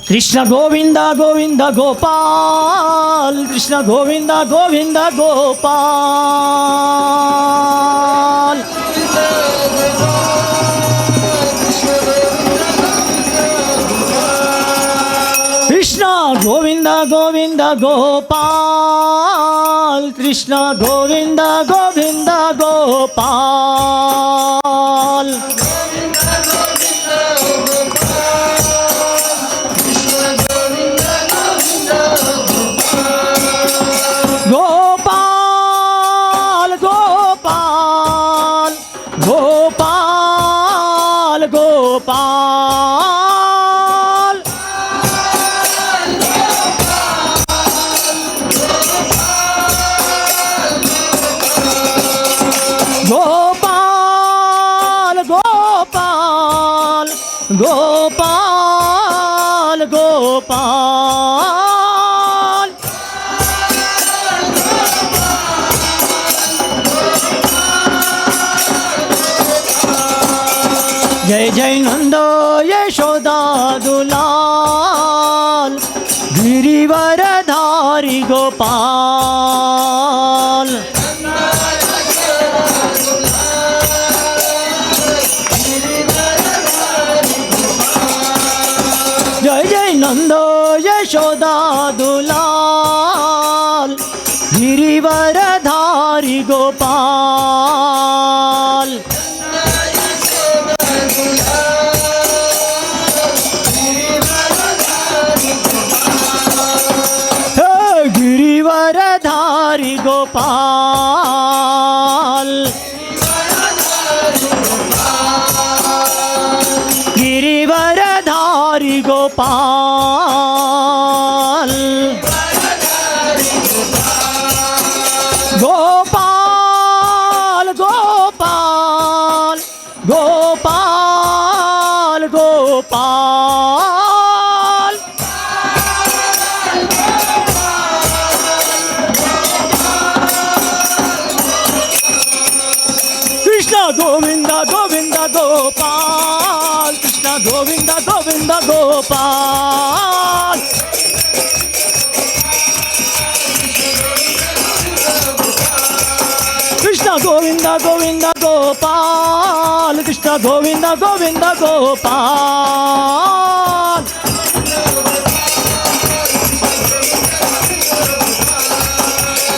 कृष्ण गोविंद गोविंद गोपाल, कृष्ण गोविंद गोविंद गोपाल। कृष्ण गोविंद गोविंद गोपाल, कृष्ण गोविंद गोविंद गोपाल। गोपाल गोपाल गोपाल गोपाल। गोपाल गोपाल गोपाल गोपाल। जय जय नंद यशोदा दुलाल, गिरिवरधारी गोपाल। जय जय नंद यशोदा दुलाल, गिरिवरधारी गोपाल। गिरिवरधारी गोपाल, गिरिवरधारी गोपाल। गोपाल गोपाल गोपाल गोपाल। कृष्ण गोविंद गोविंद गोपाल, कृष्ण गोविंद गोविंद गोपाल। कृष्ण गोविंद गोविंद गोपाल, कृष्ण गोविंद गोविंद गोपाल।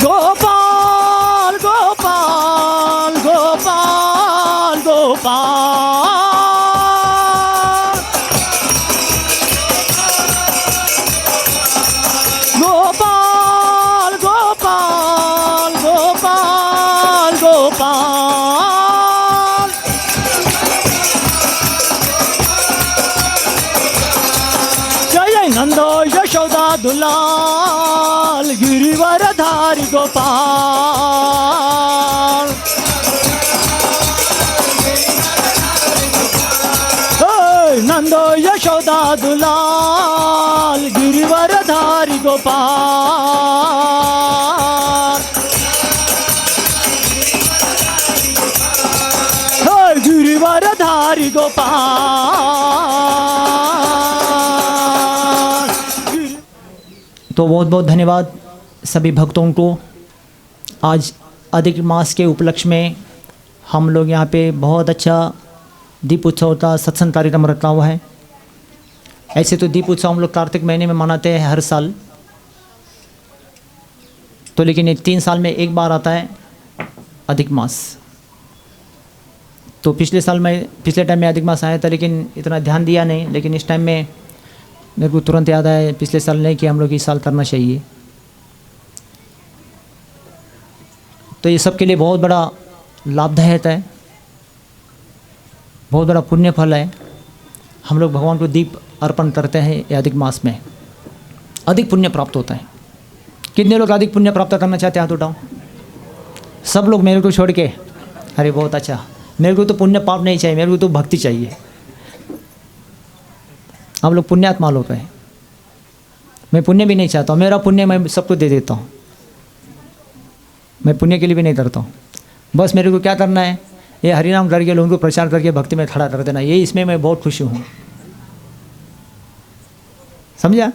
गोपाल गोपाल गोपाल गोपाल। गोपाल गोपाल गोपाल गोपाल। जय नंद यशोदा दुलाल, गिरिवरधारी गोपाल। नंद यशोदा दुलाल, गिरिवरधारी गोपाल। गिरिवरधारी गोपाल। तो बहुत बहुत धन्यवाद सभी भक्तों को। आज अधिक मास के उपलक्ष्य में हम लोग यहाँ पे बहुत अच्छा दीप उत्सव का सत्संग कार्यक्रम रखा हुआ है। ऐसे तो दीप उत्सव हम लोग कार्तिक महीने में मनाते हैं हर साल, तो लेकिन ये 3 साल में एक बार आता है अधिक मास। तो पिछले टाइम में अधिक मास आया था, लेकिन इतना ध्यान दिया नहीं। लेकिन इस टाइम में मेरे को तुरंत याद आया पिछले साल नहीं कि हम लोग इस साल करना चाहिए। तो ये सबके लिए बहुत बड़ा लाभदायक है, बहुत बड़ा पुण्य फल है। हम लोग भगवान को दीप अर्पण करते हैं ये अधिक मास में, अधिक पुण्य प्राप्त होता है। कितने लोग अधिक पुण्य प्राप्त करना चाहते हैं? हाथ उठाओ। सब लोग मेरे को छोड़ के। अरे बहुत अच्छा। मेरे को तो पुण्य पाप नहीं चाहिए, मेरे को तो भक्ति चाहिए। हम लोग पुण्यात्मा लोग हैं। मैं पुण्य भी नहीं चाहता हूँ, मेरा पुण्य मैं सबको दे देता हूँ। मैं पुण्य के लिए भी नहीं करता हूँ। बस मेरे को क्या करना है, ये हरिनाम करके लोगों को प्रचार करके भक्ति में खड़ा कर देना, ये इसमें मैं बहुत खुशी हूँ। समझा?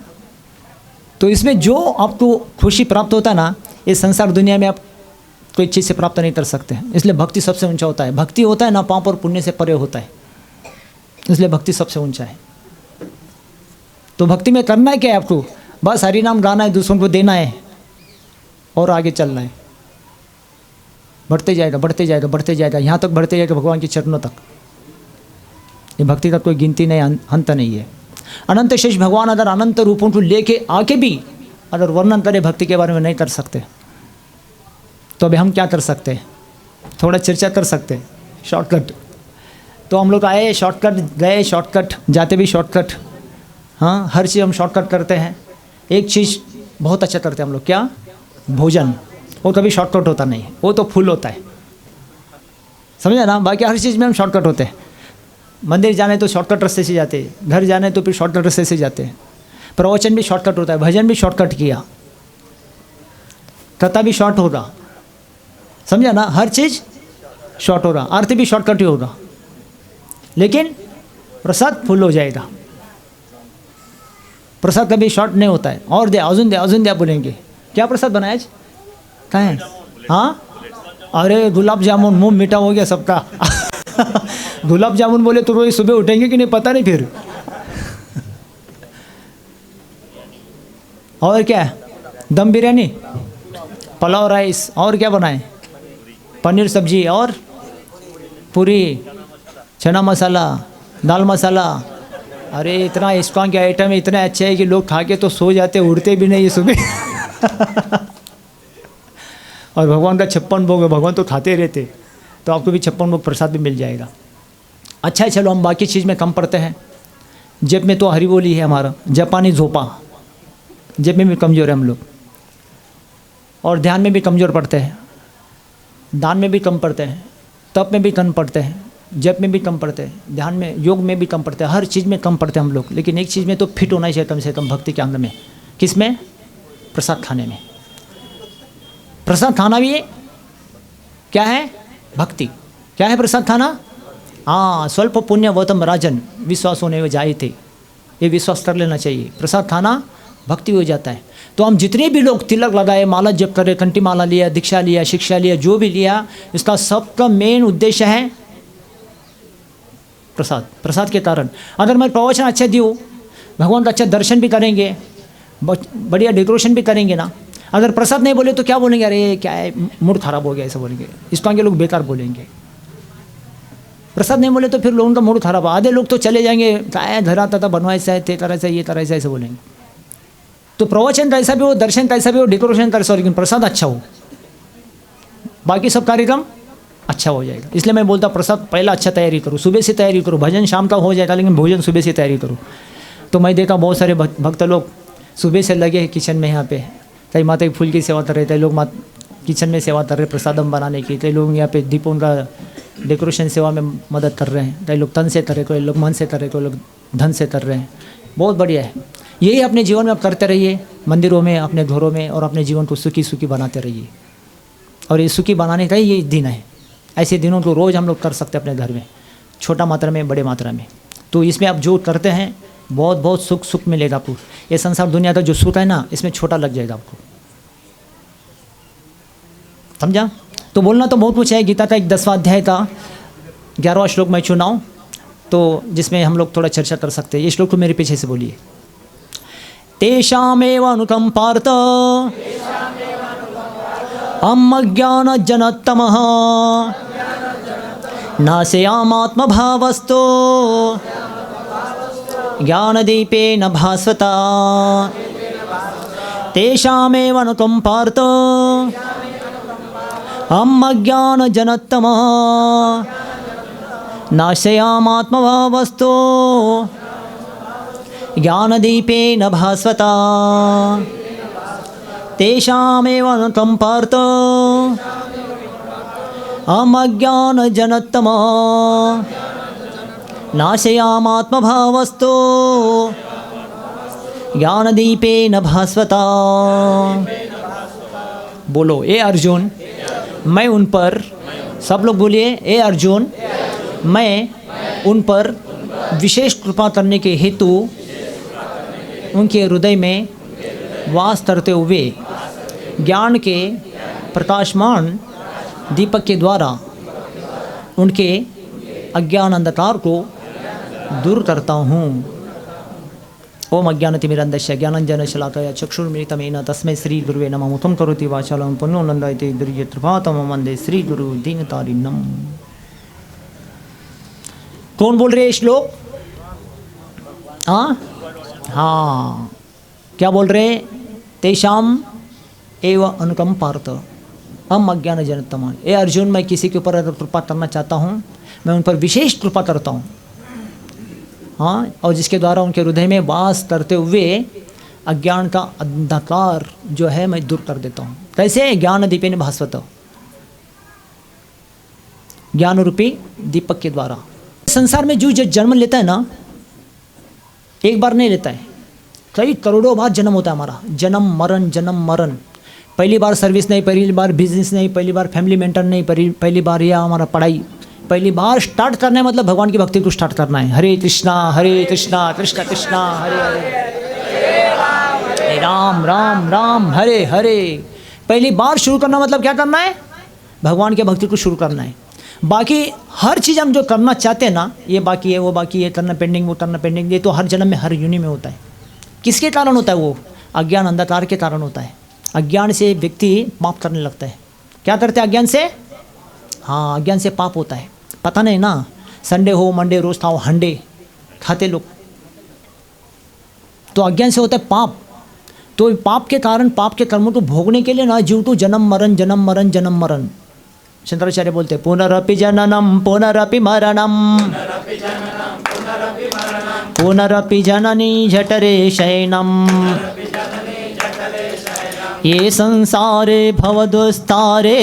तो इसमें जो आपको खुशी प्राप्त होता है ना, इस संसार दुनिया में आप कोई चीज़ से प्राप्त नहीं कर सकते हैं। इसलिए भक्ति सबसे ऊंचा होता है। भक्ति होता है ना पाप और पुण्य से परे होता है, इसलिए भक्ति सबसे ऊंचा है। तो भक्ति में करना है क्या है आपको? बस हरि नाम गाना है, दूसरों को देना है और आगे चलना है। बढ़ते जाएगा, बढ़ते जाएगा, बढ़ते जाएगा, यहाँ तक बढ़ते जाएगा भगवान के चरणों तक। ये भक्ति का कोई गिनती नहीं, अंत नहीं है। अनंत शेष भगवान अगर अनंत रूपों को लेके आके भी अगर वर्णन करें भक्ति के बारे में नहीं कर सकते, तो अभी हम क्या कर सकते हैं? थोड़ा चर्चा कर सकते हैं, शॉर्टकट। तो हम लोग आए शॉर्टकट, गए शॉर्टकट, जाते भी शॉर्टकट। हाँ, हर चीज़ हम शॉर्टकट करते हैं। एक चीज़ बहुत अच्छा करते हैं हम लोग, क्या? भोजन। वो कभी शॉर्टकट होता नहीं, वो तो फुल होता है, समझा ना? बाकी हर चीज़ में हम शॉर्टकट होते हैं। मंदिर जाने तो शॉर्टकट रास्ते से जाते हैं, घर जाने तो फिर शॉर्टकट रास्ते से जाते हैं। प्रवचन भी शॉर्टकट होता है, भजन भी शॉर्टकट किया, कथा भी शॉर्ट होगा, समझा ना? हर चीज़ शॉर्ट होगा, आरती भी शॉर्टकट ही होगा, लेकिन प्रसाद फुल हो जाएगा। प्रसाद कभी शॉर्ट नहीं होता है। और दे, अजुन दे, अजुन दे बोलेंगे। क्या प्रसाद बनाया आज? कहाँ है? हाँ, अरे गुलाब जामुन, मुंह मीठा हो गया सबका। गुलाब जामुन बोले तो रोज सुबह उठेंगे कि नहीं पता नहीं फिर। और क्या है? दम बिरयानी, पुलाव राइस, और क्या बनाए? पनीर सब्जी और पूरी, चना मसाला, दाल मसाला। अरे इतना इस्कॉन के आइटम इतने अच्छे है कि लोग खा के तो सो जाते, उड़ते भी नहीं सुबह। और भगवान का 56 भोग है, भगवान तो खाते रहते, तो आपको भी 56 भोग प्रसाद भी मिल जाएगा। अच्छा है, चलो हम बाकी चीज़ में कम पड़ते हैं। जेब में तो हरी बोली है हमारा, जापानी झोपा, जेब में भी कमज़ोर है हम लोग, और ध्यान में भी कमज़ोर पड़ते हैं, दान में भी कम पड़ते हैं, तप में भी कम पड़ते हैं, जप में भी कम पड़ते हैं, ध्यान में, योग में भी कम पड़ते हैं, हर चीज़ में कम पड़ते हैं हम लोग। लेकिन एक चीज़ में तो फिट होना चाहिए कम से कम, भक्ति के अंग में। किस में? प्रसाद खाने में। प्रसाद खाना भी क्या है? भक्ति। क्या है प्रसाद खाना? हाँ, स्वल्प पुण्यवतम राजन विश्वास होने में जाए थे, ये विश्वास कर लेना चाहिए। प्रसाद खाना भक्ति हो जाता है। तो हम जितने भी लोग तिलक लगाए, माला जप करे, कंठी माला लिया, दीक्षा लिया, शिक्षा लिया, जो भी लिया, इसका सबका मेन उद्देश्य है प्रसाद। प्रसाद के कारण अगर मैं प्रवचन अच्छा दूँ, भगवान का अच्छा दर्शन भी करेंगे, बढ़िया डेकोरेशन भी करेंगे ना, अगर प्रसाद नहीं बोले तो क्या बोलेंगे? अरे क्या है, मूड खराब हो गया, ऐसा बोलेंगे। इसको आगे लोग बेकार बोलेंगे। प्रसाद नहीं बोले तो फिर लोगों का मूड खराब। आधे लोग तो चले जाएंगे, क्या है धरा था बनवाइसा है, ते तरह से, ये तरह से, ऐसे बोलेंगे। तो प्रवचन कैसा भी हो, दर्शन कैसा भी हो, डेकोरेशन कैसा हो, लेकिन प्रसाद अच्छा हो, बाकी सब कार्यक्रम अच्छा हो जाएगा। इसलिए मैं बोलता प्रसाद पहला अच्छा तैयारी करो, सुबह से तैयारी करो। भजन शाम का हो जाएगा, लेकिन भोजन सुबह से तैयारी करो। तो मैं देखा बहुत सारे भक्त लोग सुबह से लगे हैं किचन में, यहाँ पे कई माता के फूल की सेवा कर रहे थे, लोग किचन में सेवा कर रहे प्रसादम बनाने की, कई लोग यहाँ पे दीपों का डेकोरेशन सेवा में मदद कर रहे हैं, कई लोग तन से कर रहे, कोई लोग मन से कर रहे, कोई लोग धन से कर रहे हैं। बहुत बढ़िया है। यही अपने जीवन में आप करते रहिए, मंदिरों में, अपने घरों में, और अपने जीवन को सुखी सुखी बनाते रहिए। और ये सुखी बनाने का ही ये दिन है। ऐसे दिनों को रोज़ हम लोग कर सकते हैं अपने घर में, छोटा मात्रा में, बड़े मात्रा में। तो इसमें आप जो करते हैं बहुत बहुत सुख मिलेगा आपको। ये संसार दुनिया का जो सुख है ना, इसमें छोटा लग जाएगा आपको, समझा? तो बोलना तो बहुत कुछ है। गीता का एक 10वां अध्याय का 11वां श्लोक मैं चुनाऊँ, तो जिसमें हम लोग थोड़ा चर्चा कर सकते हैं। ये श्लोक को मेरे पीछे से बोलिए। तेषामेव अनुकंपार्थ अज्ञानजनतमः नाशयामात्मभावस्तो ज्ञानदीपेन भास्वता। तेषामेव अनुकंपार्थ अज्ञानजनतमः नाशयामात्मभावस्तो ज्ञानदीपेन भास्वता। तेषामेव अनुकंपार्थ अज्ञानजनतमः नाशयामात्मभावस्तो ज्ञानदीपेन भास्वता। बोलो, ए अर्जुन, मैं उन पर, सब लोग बोलिए, ए अर्जुन, मैं उन पर विशेष कृपा करने के हेतु उनके हृदय में वास करते हुए ज्ञान के प्रकाशमान दीपक के द्वारा उनके अज्ञान अंधकार को दूर करता हूँ। ओम अज्ञानतिमिरन्धस्य ज्ञानाञ्जनशलाकया चक्षुर्मिलितमेन तस्मै श्री गुरुवे नमः। मुखं करोति वाचालं पुण्योऽनन्दयते दुर्यत्रपातं वन्दे श्री गुरु दीनतारिणम्। कौन बोल रहे हैं श्लोक? हाँ, क्या बोल रहे? तेषाम एव अनुकंपार्थ हम अज्ञान जनतम। ए अर्जुन, मैं किसी के ऊपर अगर कृपा करना चाहता हूँ, मैं उन पर विशेष कृपा करता हूँ। हाँ, और जिसके द्वारा उनके हृदय में वास करते हुए अज्ञान का अंधकार जो है मैं दूर कर देता हूँ। कैसे? ज्ञान दीपेन भास्वत, ज्ञान रूपी दीपक के द्वारा। संसार में जो जन्म लेता है ना, एक बार नहीं लेता है, कई करोड़ों बार जन्म होता है हमारा। जन्म मरण। पहली बार सर्विस नहीं, पहली बार बिजनेस नहीं, पहली बार फैमिली मेंटर नहीं, पहली बार यह हमारा पढ़ाई। पहली बार स्टार्ट करना है मतलब भगवान की भक्ति को स्टार्ट करना है। हरे कृष्णा कृष्ण कृष्णा हरे हरे, राम राम राम हरे हरे। पहली बार शुरू करना मतलब क्या करना है? भगवान की भक्ति को शुरू करना है। बाकी हर चीज़ हम जो करना चाहते हैं ना, ये बाकी है, वो बाकी है, करना पेंडिंग, वो करना पेंडिंग, ये तो हर जन्म में, हर यूनि में होता है। किसके कारण होता है? वो अज्ञान अंधकार के कारण होता है। अज्ञान से व्यक्ति पाप करने लगता है। क्या करते हैं अज्ञान से? हाँ, अज्ञान से पाप होता है। पता नहीं ना, संडे हो मंडे रोज खाओ हंडे खाते लोग, तो अज्ञान से होता है पाप। तो पाप के कारण, पाप के कर्मों को भोगने के लिए ना जीव तो जन्म मरण। शंकराचार्य बोलते हैं पुनरपि जननम पुनरपि मरणम पुनरपि जननी जठरे शयनम ये संसारे भवदुस्तारे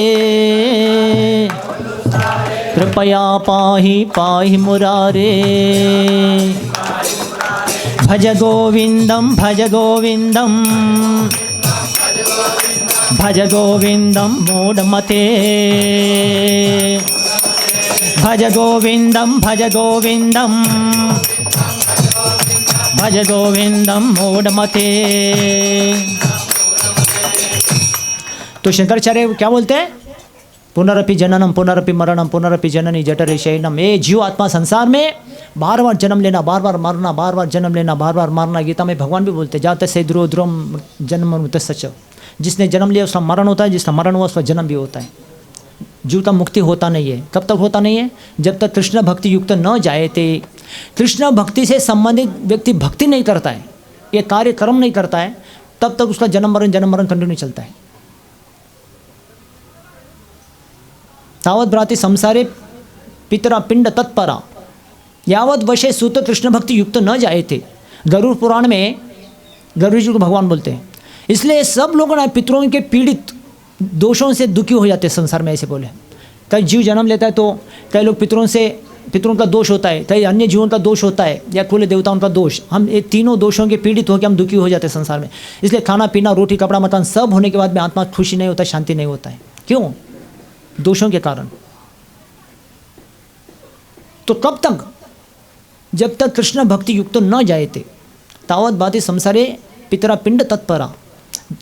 कृपया पाहि मुरारे। भज गोविंदम मूढ़मते। भज गोविंदम मूढ़मते। तो शंकराचार्य क्या बोलते हैं? पुनरपि जननम पुनरपि मरणम पुनरपि जननी जठरे शयनम। ये जीव आत्मा संसार में बार बार जन्म लेना, बार बार मरना, बार बार जन्म लेना, बार बार मरना। गीता में भगवान भी बोलते हैं जाते से ध्रुव जन्म मृत सच। जिसने जन्म लिया उसका मरण होता है, जिसका मरण हुआ उसका जन्म भी होता है। जीव का मुक्ति होता नहीं है। कब तक होता नहीं है? जब तक कृष्ण भक्ति युक्त न जाए थे। कृष्ण भक्ति से संबंधित व्यक्ति भक्ति नहीं करता है, ये कार्य कर्म नहीं करता है, तब तक उसका जन्म मरण कंटिन्यू चलता है। तावत भ्राति संसारे पितरा पिंड तत्परा यावत वशे सूत कृष्ण भक्ति युक्त न जाए थे। गरुड़ पुराण में गरुड़ जी को भगवान बोलते हैं। इसलिए सब लोग ना पितरों के पीड़ित दोषों से दुखी हो जाते हैं संसार में। ऐसे बोले, कई जीव जन्म लेता है तो कई लोग पितरों का दोष होता है, कई अन्य जीवों का दोष होता है, या कुल देवताओं का दोष। हम ये तीनों दोषों के पीड़ित होकर हम दुखी हो जाते हैं संसार में। इसलिए खाना पीना रोटी कपड़ा मकान सब होने के बाद में आत्मा खुशी नहीं होता, शांति नहीं होता है। क्यों? दोषों के कारण। तो कब तक? जब तक कृष्ण भक्ति युक्त न जाए थे। तावत बाती संसारे पितरा पिंड तत्परा।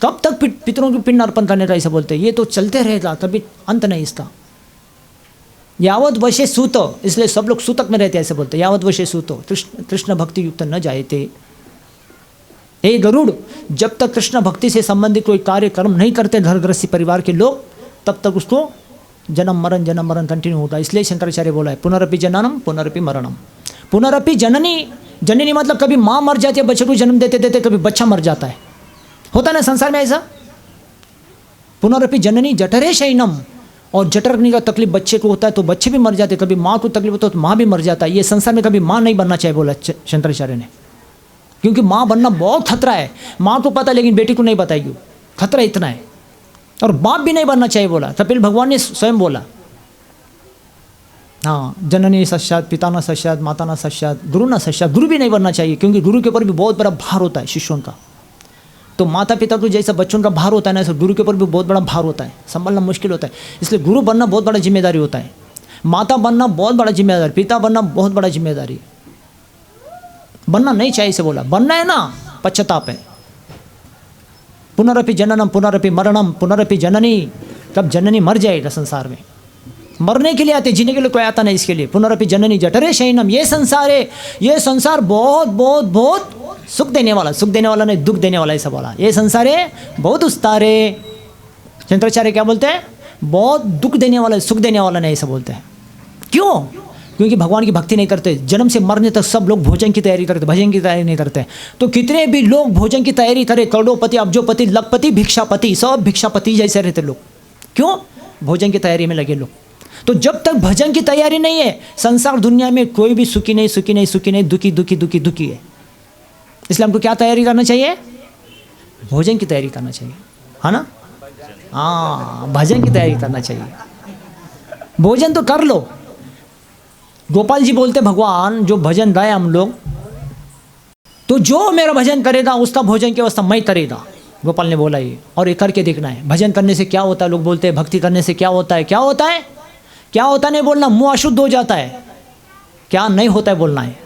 कब तक पितरों की पिंड अर्पण करने का ऐसा बोलते हैं? ये तो चलते रहेगा, कभी अंत नहीं इसका। यावत वशे सूत, इसलिए सब लोग सूतक में रहते हैं, ऐसे बोलते हैं। यावत वशे सूत, कृष्ण भक्ति युक्त न जाए थे। हे गरुड़, जब तक कृष्ण भक्ति से संबंधित कोई कार्य कर्म नहीं करते घर गृहस्थी परिवार के लोग, तब तक उसको जन्म मरण कंटिन्यू होता है। इसलिए शंकराचार्य बोला है पुनरपि जननम पुनरपि मरणम। पुनरपि जननी मतलब कभी माँ मर जाती है, बच्चे को जन्म देते देते कभी बच्चा मर जाता है। होता है ना संसार में ऐसा। पुनरपि जननी जठरे शयनम, और जठरग्नि का तकलीफ बच्चे को होता है तो बच्चे भी मर जाते। कभी माँ को तकलीफ होता है तो माँ भी मर जाता है। ये संसार में कभी माँ नहीं बनना चाहिए बोला शंकराचार्य ने, क्योंकि माँ बनना बहुत खतरा है। माँ को पता लेकिन बेटी को नहीं बताएगी, खतरा इतना है। और बाप भी नहीं बनना चाहिए बोला, कपिल भगवान ने स्वयं बोला। हाँ, जननी सश्चात पिता न सश्चात माता न सश्चात गुरु न सश्चात। गुरु भी नहीं बनना चाहिए, क्योंकि गुरु के ऊपर भी बहुत बड़ा भार होता है शिष्यों का। तो माता पिता को जैसा बच्चों का भार होता है ना, ऐसा गुरु के ऊपर भी बहुत बड़ा भार होता है, संभालना मुश्किल होता है। इसलिए गुरु बनना बहुत बड़ा जिम्मेदारी होता है, माता बनना बहुत बड़ा जिम्मेदारी, पिता बनना बहुत बड़ा जिम्मेदारी। बनना नहीं चाहिए इसे बोला, बनना है ना पश्चाताप है। पुनरपि जननम पुनरपि मरणम पुनरपि जननी, तब जननी मर जाएगा संसार में। मरने के लिए आते, जीने के लिए कोई आता नहीं इसके लिए। पुनरपि जननी जठरे शयनम, ये संसार है, ये संसार बहुत बहुत बहुत सुख देने वाला, सुख देने वाला नहीं दुख देने वाला, ऐसा बोला। ये संसार है बहुत उस्तार है। शंकराचार्य क्या बोलते हैं? बहुत दुख देने वाला, सुख देने वाला नहीं, ऐसा बोलते हैं। क्यों? क्योंकि भगवान की भक्ति नहीं करते। जन्म से मरने तक सब लोग भोजन की तैयारी करते, भजन की तैयारी नहीं करते। तो कितने भी लोग भोजन की तैयारी करें, करोड़ोपति, अब्जोपति, लखपति, भिक्षापति, सब भिक्षापति जैसे रहते लोग। क्यों? भोजन की तैयारी में लगे लोग। तो जब तक भजन की तैयारी नहीं है, संसार दुनिया में कोई भी सुखी नहीं, सुखी नहीं, सुखी नहीं, दुखी दुखी दुखी दुखी है। इसलिए हमको क्या तैयारी करना चाहिए? भोजन की तैयारी करना चाहिए, है ना? हाँ, भजन की तैयारी करना चाहिए। भोजन तो कर लो। गोपाल जी बोलते, भगवान जो भजन गाए हम लोग, तो जो मेरा भजन करेगा उसका भोजन की व्यवस्था मैं करेगा। गोपाल ने बोला ये, और ये करके देखना है। भजन करने से क्या होता है? लोग बोलते हैं भक्ति करने से क्या होता है, क्या होता है, क्या होता है नहीं बोलना, मुंह अशुद्ध हो जाता है। क्या नहीं होता है बोलना है।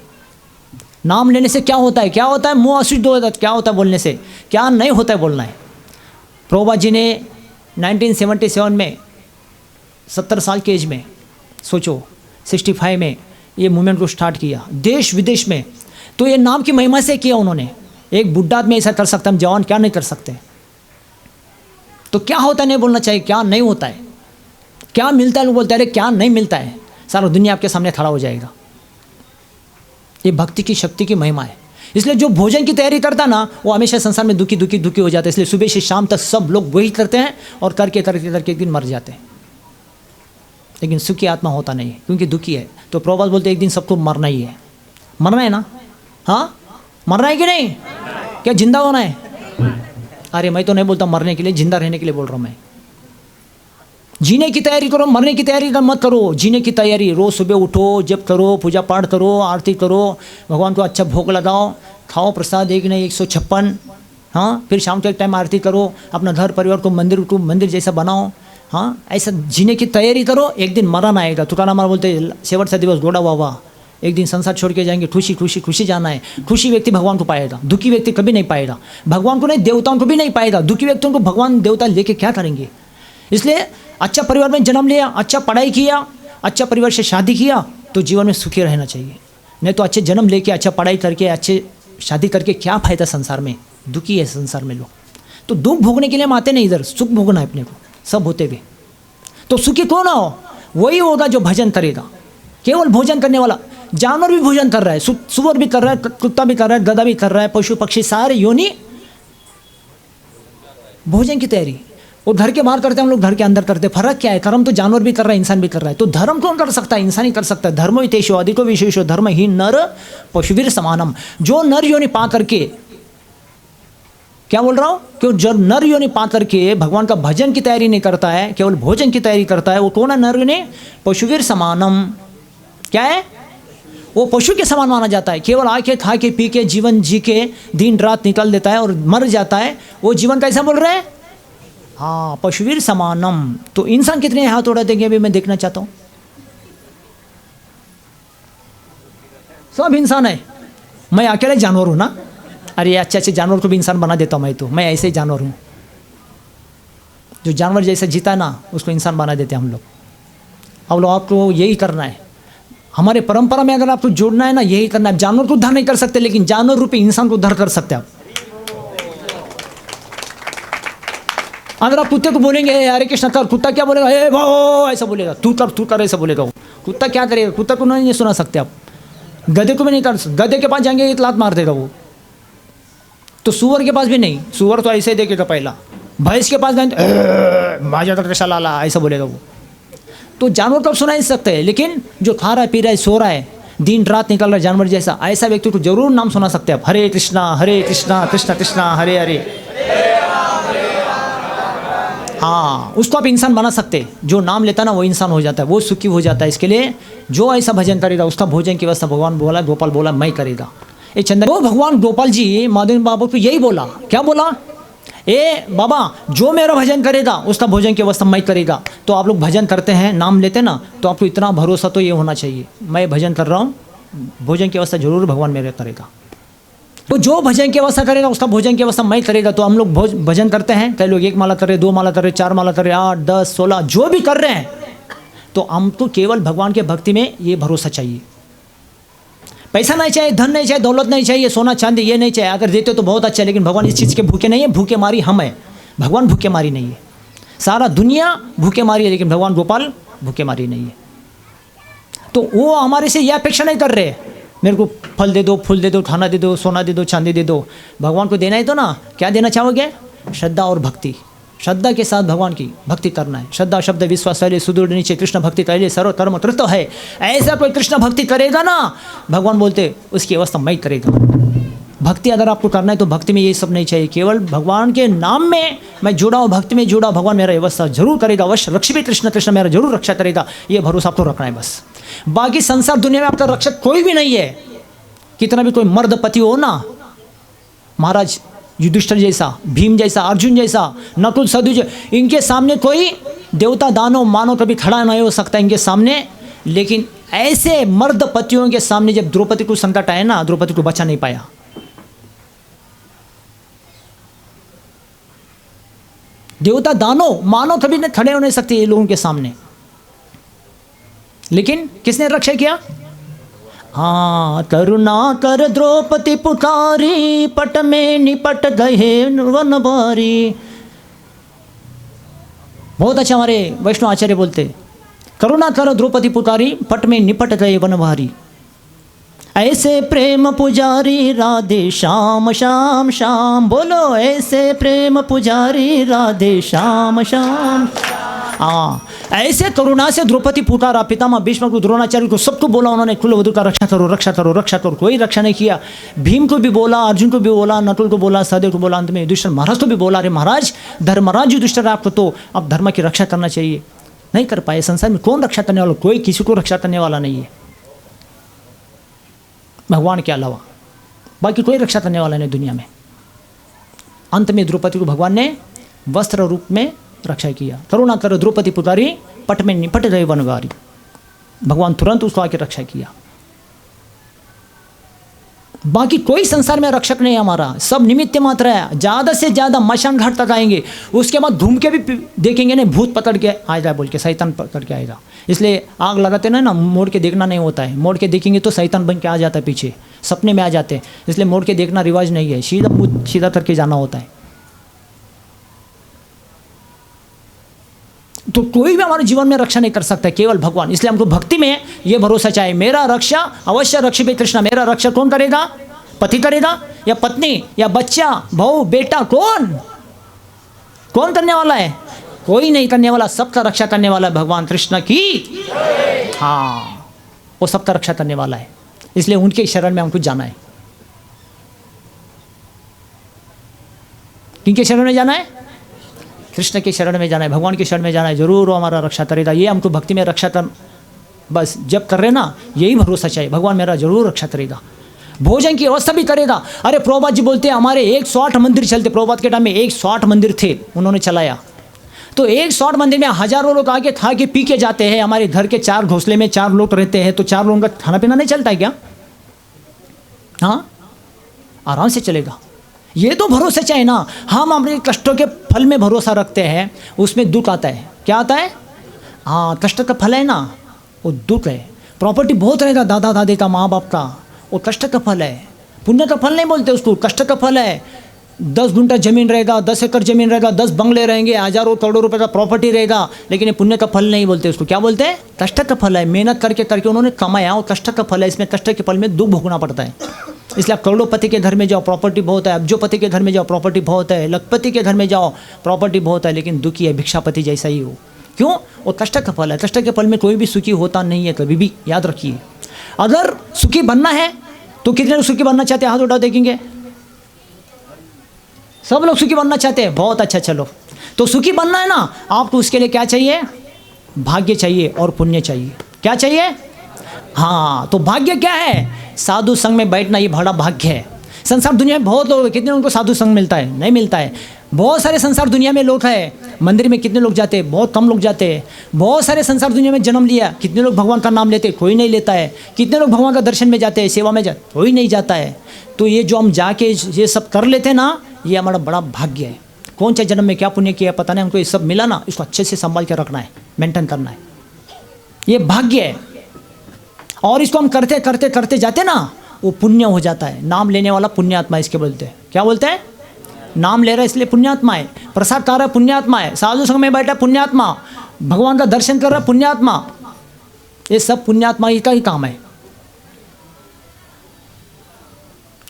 नाम लेने से क्या होता है, क्या होता है, मुंह अशुद्ध हो जाता है। क्या होता है बोलने से, क्या नहीं होता है बोलना है। प्रभुपाद जी ने 1977 में 70 साल के एज में, सोचो 65 में ये मूवमेंट को स्टार्ट किया देश विदेश में। तो ये नाम की महिमा से किया उन्होंने। एक बुढ़ा आदमी ऐसा कर सकता है, हम जवान क्या नहीं कर सकते। तो क्या होता है नहीं बोलना चाहिए, क्या नहीं होता है, क्या मिलता है। लोग बोलते हैं अरे क्या नहीं मिलता है, सारा दुनिया आपके सामने खड़ा हो जाएगा। ये भक्ति की शक्ति की महिमा है। इसलिए जो भोजन की तैयारी करता ना, वो हमेशा संसार में दुखी दुखी दुखी हो जाता है। इसलिए सुबह से शाम तक सब लोग वही करते हैं और करके करके करके एक दिन मर जाते हैं। लेकिन सुखी आत्मा होता नहीं है, क्योंकि दुखी है। तो प्रभुपाद बोलते एक दिन सबको मरना ही है। मरना है ना? हाँ, मरना है कि नहीं? क्या जिंदा होना है? अरे मैं तो नहीं बोलता मरने के लिए, जिंदा रहने के लिए बोल रहा हूँ मैं। जीने की तैयारी करो, मरने की तैयारी मत करो। जीने की तैयारी, रोज सुबह उठो, जप करो, पूजा पाठ करो, आरती करो, भगवान को अच्छा भोग लगाओ, खाओ प्रसाद, एक नहीं 156। हाँ, फिर शाम के टाइम आरती करो, अपना घर परिवार को मंदिर जैसा बनाओ। हाँ, ऐसा जीने की तैयारी करो। एक दिन मरण आएगा। तुकाराम महाराज बोलते शेवटचा दिवस गोडा व्हावा, एक दिन संसार छोड़ के जाएंगे, खुशी खुशी खुशी जाना है। खुशी व्यक्ति भगवान को पाएगा, दुखी व्यक्ति कभी नहीं पाएगा। भगवान को नहीं, देवताओं को भी नहीं पाएगा। दुखी व्यक्तियों को भगवान देवता लेके क्या करेंगे? इसलिए अच्छा परिवार में जन्म लिया, अच्छा पढ़ाई किया, अच्छा परिवार से शादी किया, तो जीवन में सुखी रहना चाहिए। नहीं तो अच्छे जन्म लेके, अच्छा पढ़ाई करके, अच्छे शादी करके क्या फ़ायदा संसार में? दुखी है संसार में लोग। तो दुख भोगने के लिए हम आते नहीं, इधर सुख भोगना है अपने को, सब होते हुए। तो सुखी कौन हो? वही होगा जो भजन करेगा। केवल भोजन करने वाला। जानवर भी भोजन कर रहा है, सुअर भी कर रहा है, कुत्ता भी कर रहा है, गधा भी कर रहा है, पशु पक्षी सारे योनि भोजन की तैयारी। वो घर के बाहर करते हैं, हम लोग घर के अंदर करते हैं। फर्क क्या है? कर्म तो जानवर भी कर रहा है, इंसान भी कर रहा है। तो धर्म कौन कर सकता है? इंसान ही कर सकता है। धर्मो हितेषु अधिको विशेषो धर्म ही नर पशुवीर समानम। जो नर योनि पा करके, क्या बोल रहा हूँ, क्यों जो नर योनि पा करके भगवान का भजन की तैयारी नहीं करता है, केवल भोजन की तैयारी करता है, वो कौन है? नर योनि पशुवीर समानम। क्या है? वो पशु के समान माना जाता है। केवल आके खा के पी के जीवन जी के दिन रात निकाल देता है और मर जाता है। वो जीवन कैसा बोल रहे हैं? हाँ, पशुवीर समानम। तो इंसान कितने हाथ उड़ा देंगे अभी मैं देखना चाहता हूँ। सब इंसान है, मैं अकेले जानवर हूँ ना। अरे अच्छे अच्छे जानवर को भी इंसान बना देता हूँ मैं ऐसे ही जानवर हूँ। जो जानवर जैसे जीता है ना, उसको इंसान बना देते हैं हम लोग। अब लोग आपको यही करना है। हमारे परंपरा में अगर आपको जोड़ना है ना, यही करना है। जानवर को उद्धार नहीं कर सकते, लेकिन जानवर रूपी इंसान को उद्धार कर सकते हैं आप। अगर आप कुत्ते को बोलेंगे हरे कृष्ण कर, कुत्ता क्या बोलेगा? ए भाओ, ऐसा बोलेगा। तू कर ऐसा बोलेगा वो। कुत्ता क्या करेगा? कुत्ता को नहीं सुना सकते आप। गधे को भी नहीं कर सकते। गधे के पास जाएंगे एक लात मार देगा वो। तो सुअर के पास भी नहीं। सुअर तो ऐसे ही देखेगा पहला। भैंस के पास गए भाजा तर लाला, ऐसा बोलेगा वो। तो जानवर को सुना नहीं सकते, लेकिन जो खा रहा है, पी रहा है, सो रहा है, दिन रात निकल रहा है जानवर जैसा, ऐसा व्यक्ति को जरूर नाम सुना सकते हैं आप। हरे कृष्णा कृष्ण कृष्णा हरे हरे। हाँ, उसको आप इंसान बना सकते। जो नाम लेता ना वो इंसान हो जाता है, वो सुखी हो जाता है। इसके लिए जो ऐसा भजन करेगा उसका भोजन की व्यवस्था भगवान बोला, गोपाल बोला मैं करेगा। ये चंद्र वो भगवान गोपाल जी माधव बाबू को यही बोला। क्या बोला? ए बाबा, जो मेरा भजन करेगा उसका भोजन की व्यवस्था मैं करेगा। तो आप लोग भजन करते हैं, नाम लेते ना, तो आपको इतना भरोसा तो ये होना चाहिए, मैं भजन कर रहा हूँ, भोजन की व्यवस्था जरूर भगवान मेरे करेगा। तो जो भजन की अवस्था करेगा उसका भोजन की अवस्था मैं करेगा। तो हम लोग भजन करते हैं, कई लोग 1 माला कर रहे, 2 माला कर रहे, 4 माला कर रहे, 8, 10, 16 जो भी कर रहे हैं, तो हमको केवल भगवान के भक्ति में ये भरोसा चाहिए। पैसा नहीं चाहिए, धन नहीं चाहिए, दौलत नहीं चाहिए, सोना चांदी ये नहीं चाहिए। अगर देते तो बहुत अच्छा है, लेकिन भगवान इस चीज़ के भूखे नहीं है। भूखे मारी हम है, भगवान भूखे मारी नहीं है। सारा दुनिया भूखे मारी है, लेकिन भगवान गोपाल भूखे मारी नहीं है। तो वो हमारे से यह अपेक्षा नहीं कर रहे मेरे को फल दे दो, फूल दे दो, खाना दे दो, सोना दे दो, चांदी दे दो। भगवान को देना ही तो ना, क्या देना चाहोगे? श्रद्धा और भक्ति। श्रद्धा के साथ भगवान की भक्ति करना है। श्रद्धा शब्द विश्वास तैले सुदृढ़ नीचे कृष्ण भक्ति तैले सर्व कर्म तृत है। ऐसा कोई कृष्ण भक्ति करेगा ना, भगवान बोलते उसकी अवस्था मैं करेगा। भक्ति अगर आपको करना है तो भक्ति में ये सब नहीं चाहिए, केवल भगवान के नाम में मैं जुड़ा हूँ, भक्ति में जुड़ा, भगवान मेरा व्यवस्था जरूर करेगा, अवश्य रक्षी कृष्ण, कृष्ण मेरा जरूर रक्षा करेगा, ये भरोसा आपको रखना है बस। बाकी संसार दुनिया में आपका रक्षक कोई भी नहीं है। कितना भी कोई मर्द पति हो ना, महाराज युधिष्ठिर जैसा, भीम जैसा, अर्जुन जैसा, नकुल सहदेव, इनके सामने कोई देवता दानव मानव कभी खड़ा नहीं हो सकता इनके सामने। लेकिन ऐसे मर्द पतियों के सामने जब द्रौपदी को संकट आया ना, द्रौपदी को बचा नहीं पाया। देवता दानव मानव कभी नहीं खड़े हो नहीं सकते ये लोगों के सामने, लेकिन किसने रक्षा किया? हाँ, करुणा कर द्रौपदी पुकारी, पट में निपट गए वनवारी। बहुत अच्छा हमारे वैष्णव आचार्य बोलते, करुणा कर द्रौपदी पुकारी, पट में निपट गए वनवारी। ऐसे प्रेम पुजारी राधे श्याम श्याम श्याम, बोलो ऐसे प्रेम पुजारी राधे श्याम श्याम। हाँ, ऐसे करुणा से द्रौपदी पुकारा, पितामह भीष्म को, द्रोणाचार्य को, सबको बोला उन्होंने, कुलवधु का रक्षा करो, रक्षा करो, रक्षा करो। कोई रक्षा नहीं किया। भीम को भी बोला, अर्जुन को भी बोला, नकुल को बोला, सहदेव को बोला, अंत में युधिष्ठिर महाराज को भी बोला, अरे महाराज, धर्मराज युधिष्ठिर, आपको तो अब धर्म की रक्षा करना चाहिए। नहीं कर पाए। संसार में कौन रक्षा करने वाला? कोई किसी को रक्षा करने वाला नहीं है भगवान के अलावा, बाकी कोई रक्षा करने वाला नहीं दुनिया में। अंत में द्रौपदी को भगवान ने वस्त्र रूप में रक्षा किया। करुणा कर द्रौपदी पुकारी, पट में निपट गए वनवारी। भगवान तुरंत उसको आके रक्षा किया। बाकी कोई संसार में रक्षक नहीं है हमारा, सब निमित्त मात्र है। ज़्यादा से ज़्यादा मशान घाट तक आएंगे, उसके बाद घूम के भी देखेंगे नहीं, भूत पकड़ के आएगा बोल के, शैतान पकड़ के आएगा। इसलिए आग लगाते ना, मोड़ के देखना नहीं होता है। मोड़ के देखेंगे तो शैतान बन के आ जाता है पीछे, सपने में आ जाते हैं। इसलिए मोड़ के देखना रिवाज नहीं है, सीधा मुँह सीधा करके जाना होता है। तो कोई भी हमारे जीवन में रक्षा नहीं कर सकता, केवल भगवान। इसलिए हमको भक्ति में ये भरोसा चाहिए, मेरा रक्षा अवश्य रक्षिबे कृष्ण। मेरा रक्षा कौन करेगा? पति करेगा या पत्नी या बच्चा, भाऊ, बेटा, कौन करने वाला है? कोई नहीं करने वाला। सबका रक्षा करने वाला है भगवान कृष्ण की। हाँ, वो सबका रक्षा करने वाला है। इसलिए उनके शरण में हमको जाना है। किनके शरण में जाना है? कृष्ण के शरण में जाना है, भगवान के शरण में जाना है। जरूर वो हमारा रक्षा करेगा। ये हमको भक्ति में रक्षा कर, बस जब कर रहे ना, यही भरोसा चाहिए, भगवान मेरा जरूर रक्षा करेगा। भोजन की व्यवस्था भी करेगा। अरे प्रभुपाद जी बोलते हैं हमारे 108 मंदिर चलते। प्रभुपाद के टाइम में 108 मंदिर थे, उन्होंने चलाया। तो 108 मंदिर में हजारों लोग आके खा के पी के जाते हैं। हमारे घर के 4 घोंसले में 4 लोग रहते हैं, तो 4 लोगों का खाना पीना नहीं चलता है क्या? हाँ, आराम से चलेगा। ये तो भरोसा चाहिए ना। हम अपने कष्टों के फल में भरोसा रखते हैं, उसमें दुख आता है। क्या आता है? हाँ, कष्ट का फल है ना, वो दुख है। प्रॉपर्टी बहुत रहेगा, दादा दादी का, माँ बाप का, वो कष्ट का फल है। पुण्य का फल नहीं बोलते उसको, कष्ट का फल है। 10 गुंठा जमीन रहेगा, 10 एकड़ जमीन रहेगा, 10 बंगले रहेंगे, हजारों करोड़ों रुपए का प्रॉपर्टी रहेगा, लेकिन ये पुण्य का फल नहीं बोलते उसको। क्या बोलते हैं? कष्ट का फल है। मेहनत करके करके उन्होंने कमाया, और कष्ट का फल है। इसमें कष्ट के फल में दुख भोगना पड़ता है। इसलिए आप करोड़ोंपति के घर में जाओ, प्रॉपर्टी बहुत है। अब्जोपति के घर में जाओ, प्रॉपर्टी बहुत है। लखपति के घर में जाओ, प्रॉपर्टी बहुत है, लेकिन दुखी है, भिक्षापति जैसा ही हो। क्यों? वो कष्ट का फल है। कष्ट के फल में कोई भी सुखी होता नहीं है कभी भी, याद रखिए। अगर सुखी बनना है तो कितने लोग सुखी बनना चाहते हैं? हाथ उठा देखेंगे। सब लोग सुखी बनना चाहते हैं, बहुत अच्छा। चलो, तो सुखी बनना है ना, आपको उसके लिए क्या चाहिए? भाग्य चाहिए और पुण्य चाहिए। क्या चाहिए? हाँ, तो भाग्य क्या है? साधु संग में बैठना, ये बड़ा भाग्य है। संसार दुनिया में बहुत लोग, कितने उनको साधु संग मिलता है? नहीं मिलता है। बहुत सारे संसार दुनिया में लोग हैं, मंदिर में कितने लोग जाते हैं? बहुत कम लोग जाते हैं। बहुत सारे संसार दुनिया में जन्म लिया, कितने लोग भगवान का नाम लेते? कोई नहीं लेता है। कितने लोग भगवान का दर्शन में जाते हैं, सेवा में जाते? कोई नहीं जाता है। तो ये जो हम जाके ये सब कर लेते हैं ना, ये हमारा बड़ा भाग्य है। कौन सा जन्म में क्या पुण्य किया पता नहीं, हमको ये सब मिला ना, इसको अच्छे से संभाल के रखना है, मेंटेन करना है, ये भाग्य है। और इसको हम करते करते करते जाते ना, वो पुण्य हो जाता है। नाम लेने वाला पुण्यात्मा इसके बोलते हैं। क्या बोलते हैं? नाम ले रहा है इसलिए पुण्यात्मा है, प्रसाद खा रहा है पुण्यात्मा है, साधु संग में बैठा पुण्यात्मा, भगवान का दर्शन कर रहा है पुण्यात्मा। ये सब पुण्यात्मा का ही काम है।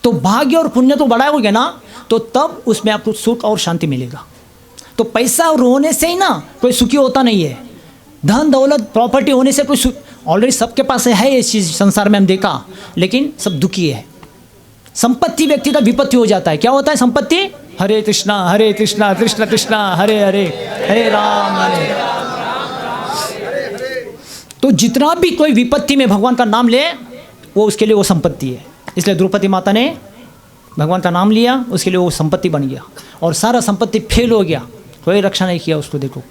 तो भाग्य और पुण्य तो बढ़ाओगे ना, तो तब उसमें आपको सुख और शांति मिलेगा। तो पैसा और होने से ही ना कोई सुखी होता नहीं है। धन दौलत प्रॉपर्टी होने से कोई सुख, ऑलरेडी सबके पास है ये चीज़ संसार में हम देखा, लेकिन सब दुखी है। संपत्ति व्यक्ति का विपत्ति हो जाता है। क्या होता है संपत्ति? हरे कृष्णा कृष्ण कृष्ण हरे हरे, हरे राम हरे। तो जितना भी कोई विपत्ति में भगवान का नाम ले, वो उसके लिए वो संपत्ति है। इसलिए द्रौपदी माता ने भगवान का नाम लिया, उसके लिए वो संपत्ति बन गया। और सारा संपत्ति फेल हो गया, कोई रक्षा नहीं किया उसको। देखो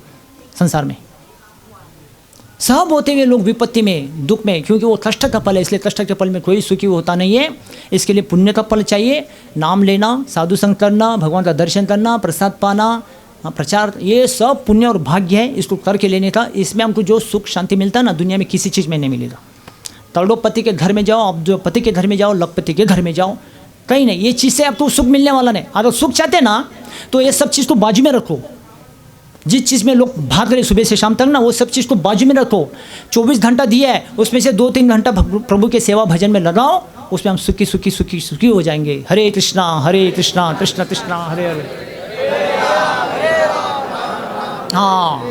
संसार में सब होते हुए लोग विपत्ति में, दुख में, क्योंकि वो कष्ट का फल है। इसलिए कष्ट के फल में कोई सुखी होता नहीं है। इसके लिए पुण्य का फल चाहिए, नाम लेना, साधु संग करना, भगवान का दर्शन करना, प्रसाद पाना, प्रचार, ये सब पुण्य और भाग्य है। इसको करके लेने का, इसमें हमको जो सुख शांति मिलता है ना, दुनिया में किसी चीज़ में नहीं मिलेगा। करोड़पति के घर में जाओ, अब जो पति के घर में जाओ, लखपति के घर में जाओ, कहीं नहीं, ये चीज़ से आपको सुख मिलने वाला नहीं। अगर सुख चाहते ना, तो ये सब चीज़ को बाजू में रखो। जिस चीज़ में लोग भाग रहे सुबह से शाम तक ना, वो सब चीज़ को बाजू में रखो। 24 घंटा दिया है, उसमें से 2-3 घंटा प्रभु के सेवा भजन में लगाओ, उसमें हम सुखी सुखी सुखी सुखी हो जाएंगे। हरे कृष्णा कृष्ण कृष्ण हरे हरे। हाँ,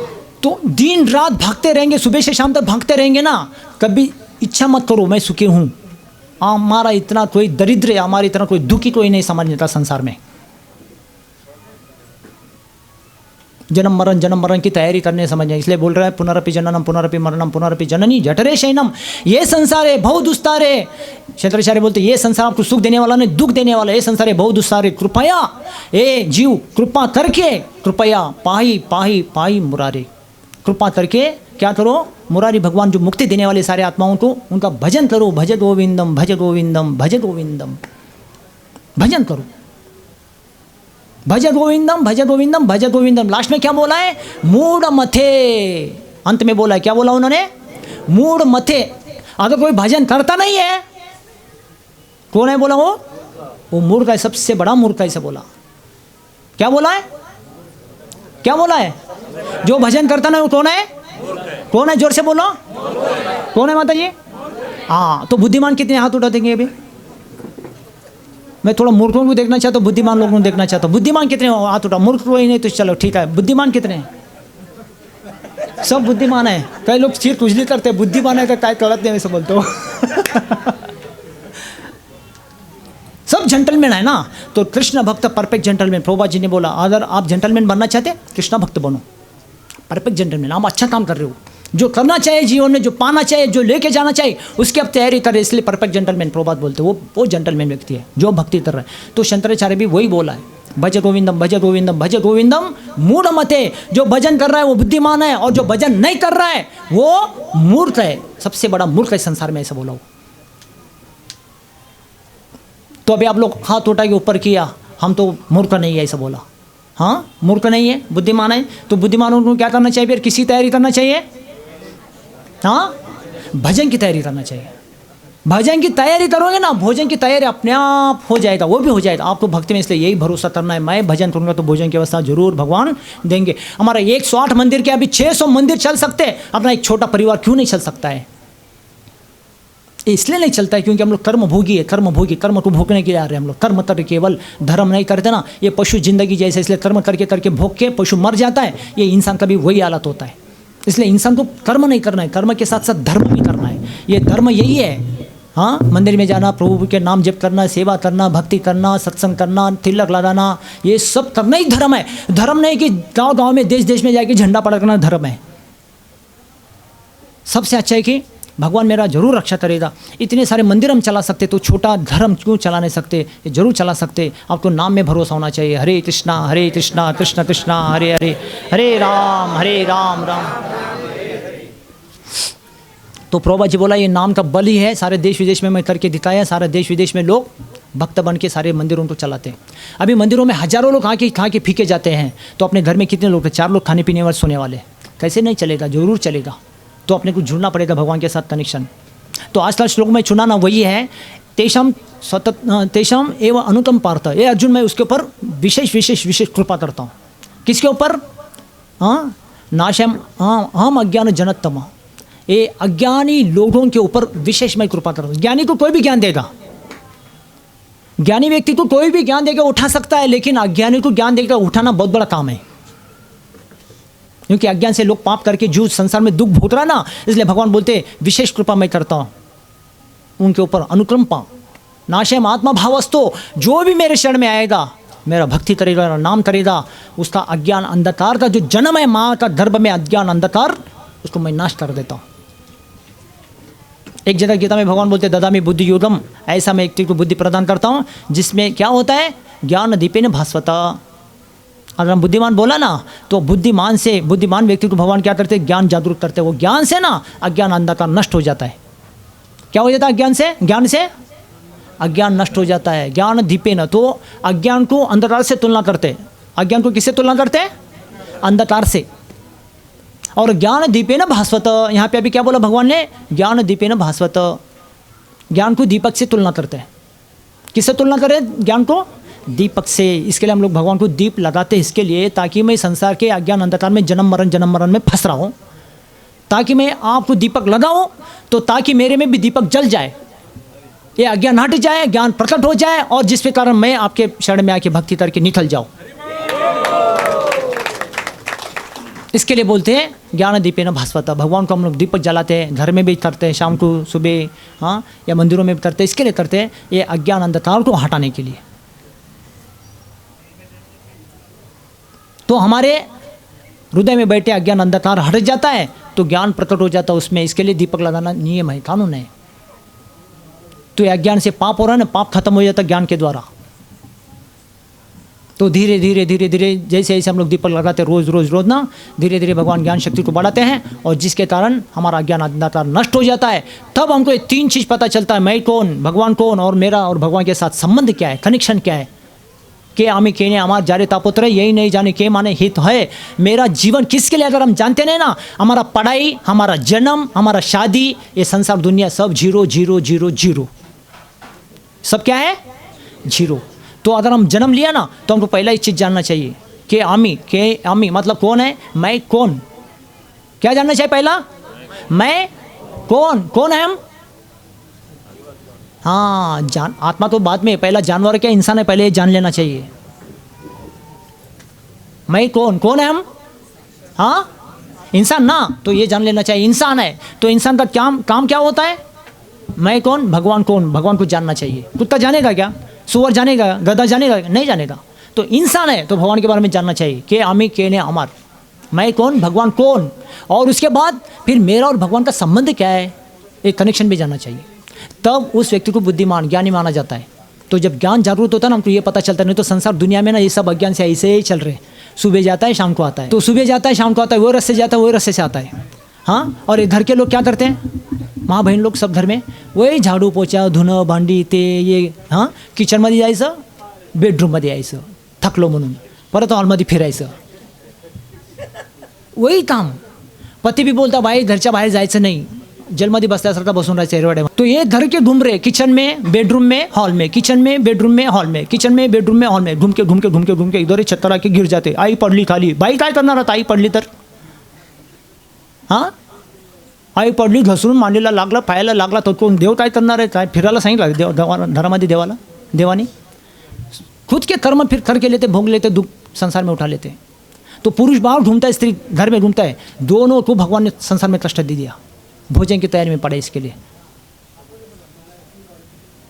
तो दिन रात भागते रहेंगे, सुबह से शाम तक भागते रहेंगे ना, कभी इच्छा मत करो मैं सुखी हूँ। हमारा इतना कोई दरिद्र है, हमारा इतना कोई दुखी कोई नहीं समझ लेता संसार में। जन्म मरण की तैयारी करने समझ, इसलिए बोल रहा है पुनरपि जननम पुनरपि मरणम पुनरपि जननी जठरे शयनम। ये संसार है बहुत दुस्तार है। शंकराचार्य बोलते ये संसार आपको सुख देने वाला नहीं, दुख देने वाला। ये संसार है बहुत दुस्तार है। कृपया ए जीव कृपा करके, कृपया पाही पाही पाही मुरारी, कृपा करके क्या करो? मुरारी भगवान जो मुक्ति देने वाले सारे आत्माओं को, उनका भजन करो। भज गोविंदम भज गोविंदम भज गोविंदम, भजन करो। भज गोविंदम भज गोविंदम भज गोविंदम। लास्ट में क्या बोला है? मूढ़ मथे, अंत में बोला है। क्या बोला उन्होंने? मूढ़ मथे। अगर कोई भजन करता नहीं है, कौन है बोला? वो मूर्ख है, सबसे बड़ा मूर्ख है। ऐसा बोला। क्या बोला है? क्या बोला है? जो भजन करता नहीं वो कौन है? कौन है? जोर से बोलो, कौन है माता जी? हाँ, तो बुद्धिमान कितने हाथ उठा देंगे अभी? मैं थोड़ा मूर्खों को देखना चाहता हूँ, बुद्धिमान लोगों को देखना चाहता हूँ। बुद्धिमान कितने हाथ उठा? मूर्ख कोई नहीं तो चलो ठीक है। बुद्धिमान कितने? सब बुद्धिमान है। कई लोग सिर खुजली करते हैं, बुद्धिमान है तो काय गलत नहीं, वैसे बोलते हो। सब जेंटलमैन है ना। तो कृष्ण भक्त परफेक्ट जेंटलमैन। प्रभुपाद जी ने बोला अगर आप जेंटलमैन बनना चाहते, कृष्ण भक्त बनो, परफेक्ट जेंटलमैन। आप अच्छा काम कर रहे हो, जो करना चाहिए जीवन में, जो पाना चाहिए, जो लेके जाना चाहिए, उसकी आप तैयारी करें। इसलिए परफेक्ट जेंटलमैन प्रभुपाद बोलते हैं, वो जेंटलमैन व्यक्ति है जो भक्ति कर रहा है। तो शंकराचार्य भी वही बोला है, भज गोविंदम भज गोविंदम भज गोविंदम। मूढ़ मते, जो भजन कर रहा है वो बुद्धिमान है, और जो भजन नहीं कर रहा है वो मूर्ख है, सबसे बड़ा मूर्ख है संसार में, ऐसा बोला हो। तो अभी आप लोग हाथ उठा के ऊपर किया, हम तो मूर्ख नहीं है ऐसा बोला। हाँ, मूर्ख नहीं है, बुद्धिमान है। तो बुद्धिमानों को क्या करना चाहिए? फिर किसी तैयारी करना चाहिए? हाँ, भजन की तैयारी करना चाहिए। भजन की तैयारी करोगे ना, भोजन की तैयारी अपने आप हो जाएगा, वो भी हो जाएगा। आपको भक्ति में इसलिए यही भरोसा करना है, मैं भजन करूंगा तो भोजन की व्यवस्था जरूर भगवान देंगे। हमारा 108 मंदिर के अभी 600 मंदिर चल सकते हैं, अपना एक छोटा परिवार क्यों नहीं चल सकता है? इसलिए नहीं चलता है क्योंकि हम लोग कर्मभोगी है, कर्मभोगी, कर्म को भोगने के लिए आ रहे हैं हम लोग। कर्म करके केवल धर्म नहीं करते ना, ये पशु जिंदगी जैसे, इसलिए कर्म करके करके भोग के पशु मर जाता है। ये इंसान का भी वही हालत होता है। इसलिए इंसान को कर्म नहीं करना है, कर्म के साथ साथ धर्म भी करना है। ये धर्म यही है। हाँ, मंदिर में जाना, प्रभु के नाम जप करना, सेवा करना, भक्ति करना, सत्संग करना, तिलक लगाना, ये सब करना ही धर्म है। धर्म नहीं कि गांव गांव में, देश देश में जाके झंडा फड़कना धर्म है। सबसे अच्छा है कि भगवान मेरा जरूर रक्षा करेगा। इतने सारे मंदिर हम चला सकते, तो छोटा धर्म क्यों चला नहीं सकते? ये जरूर चला सकते। आपको नाम में भरोसा होना चाहिए। हरे कृष्णा कृष्ण कृष्णा हरे हरे, हरे राम राम। तो प्रभुपाद जी बोला ये नाम का बल ही है। सारे देश विदेश में मैं करके दिखाया, सारे देश विदेश में लोग भक्त बन के सारे मंदिरों को चलाते हैं। अभी मंदिरों में हजारों लोग खा के फीके जाते हैं, तो अपने घर में कितने लोग? 4 लोग खाने पीने वाले सोने वाले। कैसे नहीं चलेगा? जरूर चलेगा। तो अपने को जुड़ना पड़ेगा भगवान के साथ कनेक्शन। तो आज का श्लोक में चुना ना वही है, तेषाम एवं अनुतम पार्थ। ये अर्जुन मैं उसके ऊपर विशेष कृपा करता हूँ। किसके ऊपर? नाशम हम अज्ञान जनतम। ये अज्ञानी लोगों के ऊपर विशेष मैं कृपा करता हूँ। ज्ञानी को कोई भी ज्ञान देगा, ज्ञानी व्यक्ति को कोई भी ज्ञान देकर उठा सकता है, लेकिन अज्ञानी को ज्ञान देकर उठाना बहुत बड़ा काम है। क्योंकि अज्ञान से लोग पाप करके जो संसार में दुख भोग रहा ना, इसलिए भगवान बोलते विशेष कृपा मैं करता हूं उनके ऊपर। अनुकंपा नाशम आत्मा भावस्तो, जो भी मेरे शरण में आएगा, मेरा भक्ति करेगा, मेरा नाम करेगा, उसका अज्ञान अंधकार का जो जन्म है माँ का गर्भ में, अज्ञान अंधकार, उसको मैं नाश कर देता हूँ। एक जगह गीता में भगवान बोलते ददामि बुद्धि योगम, ऐसा मैं व्यक्ति को बुद्धि प्रदान करता हूँ जिसमें क्या होता है? ज्ञान दीपेन भास्वता। अगर हम बुद्धिमान बोला ना, तो बुद्धिमान व्यक्ति को भगवान क्या करते हैं? ज्ञान जागरूक करते हैं। वो ज्ञान से ना अज्ञान अंधकार नष्ट हो जाता है। क्या हो जाता है? ज्ञान से अज्ञान नष्ट हो जाता है। ज्ञान दीपेन, तो अज्ञान को अंधकार से तुलना करते। अज्ञान को किससे तुलना करते हैं? अंधकार से। और ज्ञान दीपेन भास्वत, यहाँ पे अभी क्या बोला भगवान ने? ज्ञान दीपेन भास्वत। ज्ञान को दीपक से तुलना करते हैं। किससे तुलना करें? ज्ञान को दीपक से। इसके लिए हम लोग भगवान को दीप लगाते हैं, इसके लिए ताकि मैं संसार के अज्ञान अंधकार में जन्म मरण में फंस रहा हूँ, ताकि मैं आपको दीपक लगाऊं, तो ताकि मेरे में भी दीपक जल जाए, ये अज्ञान हट जाए, ज्ञान प्रकट हो जाए, और जिसके कारण मैं आपके शरण में आके भक्ति करके निकल जाऊं। इसके लिए बोलते हैं ज्ञान दीपेन भास्वता। भगवान को हम लोग दीपक जलाते हैं, घर में भी करते हैं, शाम को सुबह, हाँ, या मंदिरों में भी करते हैं। इसके लिए करते हैं, ये अज्ञान अंधकार को हटाने के लिए। तो हमारे हृदय में बैठे अज्ञान अंधकार हट जाता है, तो ज्ञान प्रकट हो जाता है उसमें। इसके लिए दीपक लगाना नियम है, कानून है। तो ये अज्ञान से पाप हो रहा है ना, पाप खत्म हो जाता है ज्ञान के द्वारा। तो धीरे धीरे जैसे जैसे हम लोग दीपक लगाते हैं रोज ना, धीरे धीरे भगवान ज्ञान शक्ति को बढ़ाते हैं, और जिसके कारण हमारा अज्ञान अंधकार नष्ट हो जाता है। तब हमको ये 3 चीज़ पता चलता है, मैं कौन, भगवान कौन, और मेरा और भगवान के साथ संबंध क्या है, कनेक्शन क्या है। के आमी केने हमारा जारे तापोत्र, यही नहीं जाने के माने हित है। मेरा जीवन किसके लिए अगर हम जानते नहीं ना, हमारा पढ़ाई, हमारा जन्म, हमारा शादी, ये संसार दुनिया सब 0 0 0 0, सब क्या है? 0। तो अगर हम जन्म लिया ना, तो हमको पहला एक चीज़ जानना चाहिए कि आमी मतलब कौन है, मैं कौन। क्या जानना चाहिए पहला? मैं कौन है हम? हाँ, आत्मा तो बाद में, पहला जानवर क्या इंसान है, पहले जान लेना चाहिए। मैं कौन है हम? हाँ, इंसान ना, तो ये जान लेना चाहिए इंसान है। तो इंसान का काम क्या होता है? मैं कौन, भगवान कौन, भगवान को जानना चाहिए। कुत्ता जानेगा क्या? सुअर जानेगा? गधा जानेगा? नहीं जानेगा। तो इंसान है तो भगवान के बारे में जानना चाहिए कि आमी के ने अमर, मैं कौन, भगवान कौन, और उसके बाद फिर मेरा और भगवान का संबंध क्या है, एक कनेक्शन भी जानना चाहिए। तब उस व्यक्ति को बुद्धिमान, ज्ञानी माना जाता है। तो जब ज्ञान जागरूक होता है ना, हमको ये पता चलता है। नहीं तो संसार दुनिया में ना ये सब अज्ञान से ऐसे ही चल रहे, सुबह जाता है शाम को आता है, तो सुबह जाता है शाम को आता है, वो रस्ते जाता है वो रस्ते से आता है। हाँ, और घर के लोग क्या करते हैं, माँ बहीण लोग सब घर में वही झाडू पोचा धुणं भांडी ते ये, हां, किचनमध्ये जायचं, बेडरूममध्ये यायचं थकलो म्हणून, परत हॉलमध्ये फिरायचं, वही काम। पती भी बोलता भाई घरच्या बाहेर जायचं नाही, जेलमध्ये बसल्यासारखं बसून राहायचं एरवाड्या। तो ये घर के घूम रहे, किचन में बेडरूम में हॉल में, किचन में बेडरूम में हॉल में, किचन में बेडरूम में हॉल में, घूम के इधर ही छत्तर आके गिर जाते। आई पडली खाली, बाई काय करणार आता, आई पडली तर, हां, आई पडली घसरून मांडीला लागला, पायाला लागला, तो कोण देव काय करणार आहे, काय फिरायला सांगितलं धर्मामध्ये देवाने खुद के कर्म फिर करके लेते, भोग लेते, दुख संसार में उठा लेते। तो पुरुष बाहर घूमता है, स्त्री घर में घूमता है, दोनों को भगवान ने संसार में कष्ट दे दिया, भोजन की तैयारी में पड़े इसके लिए।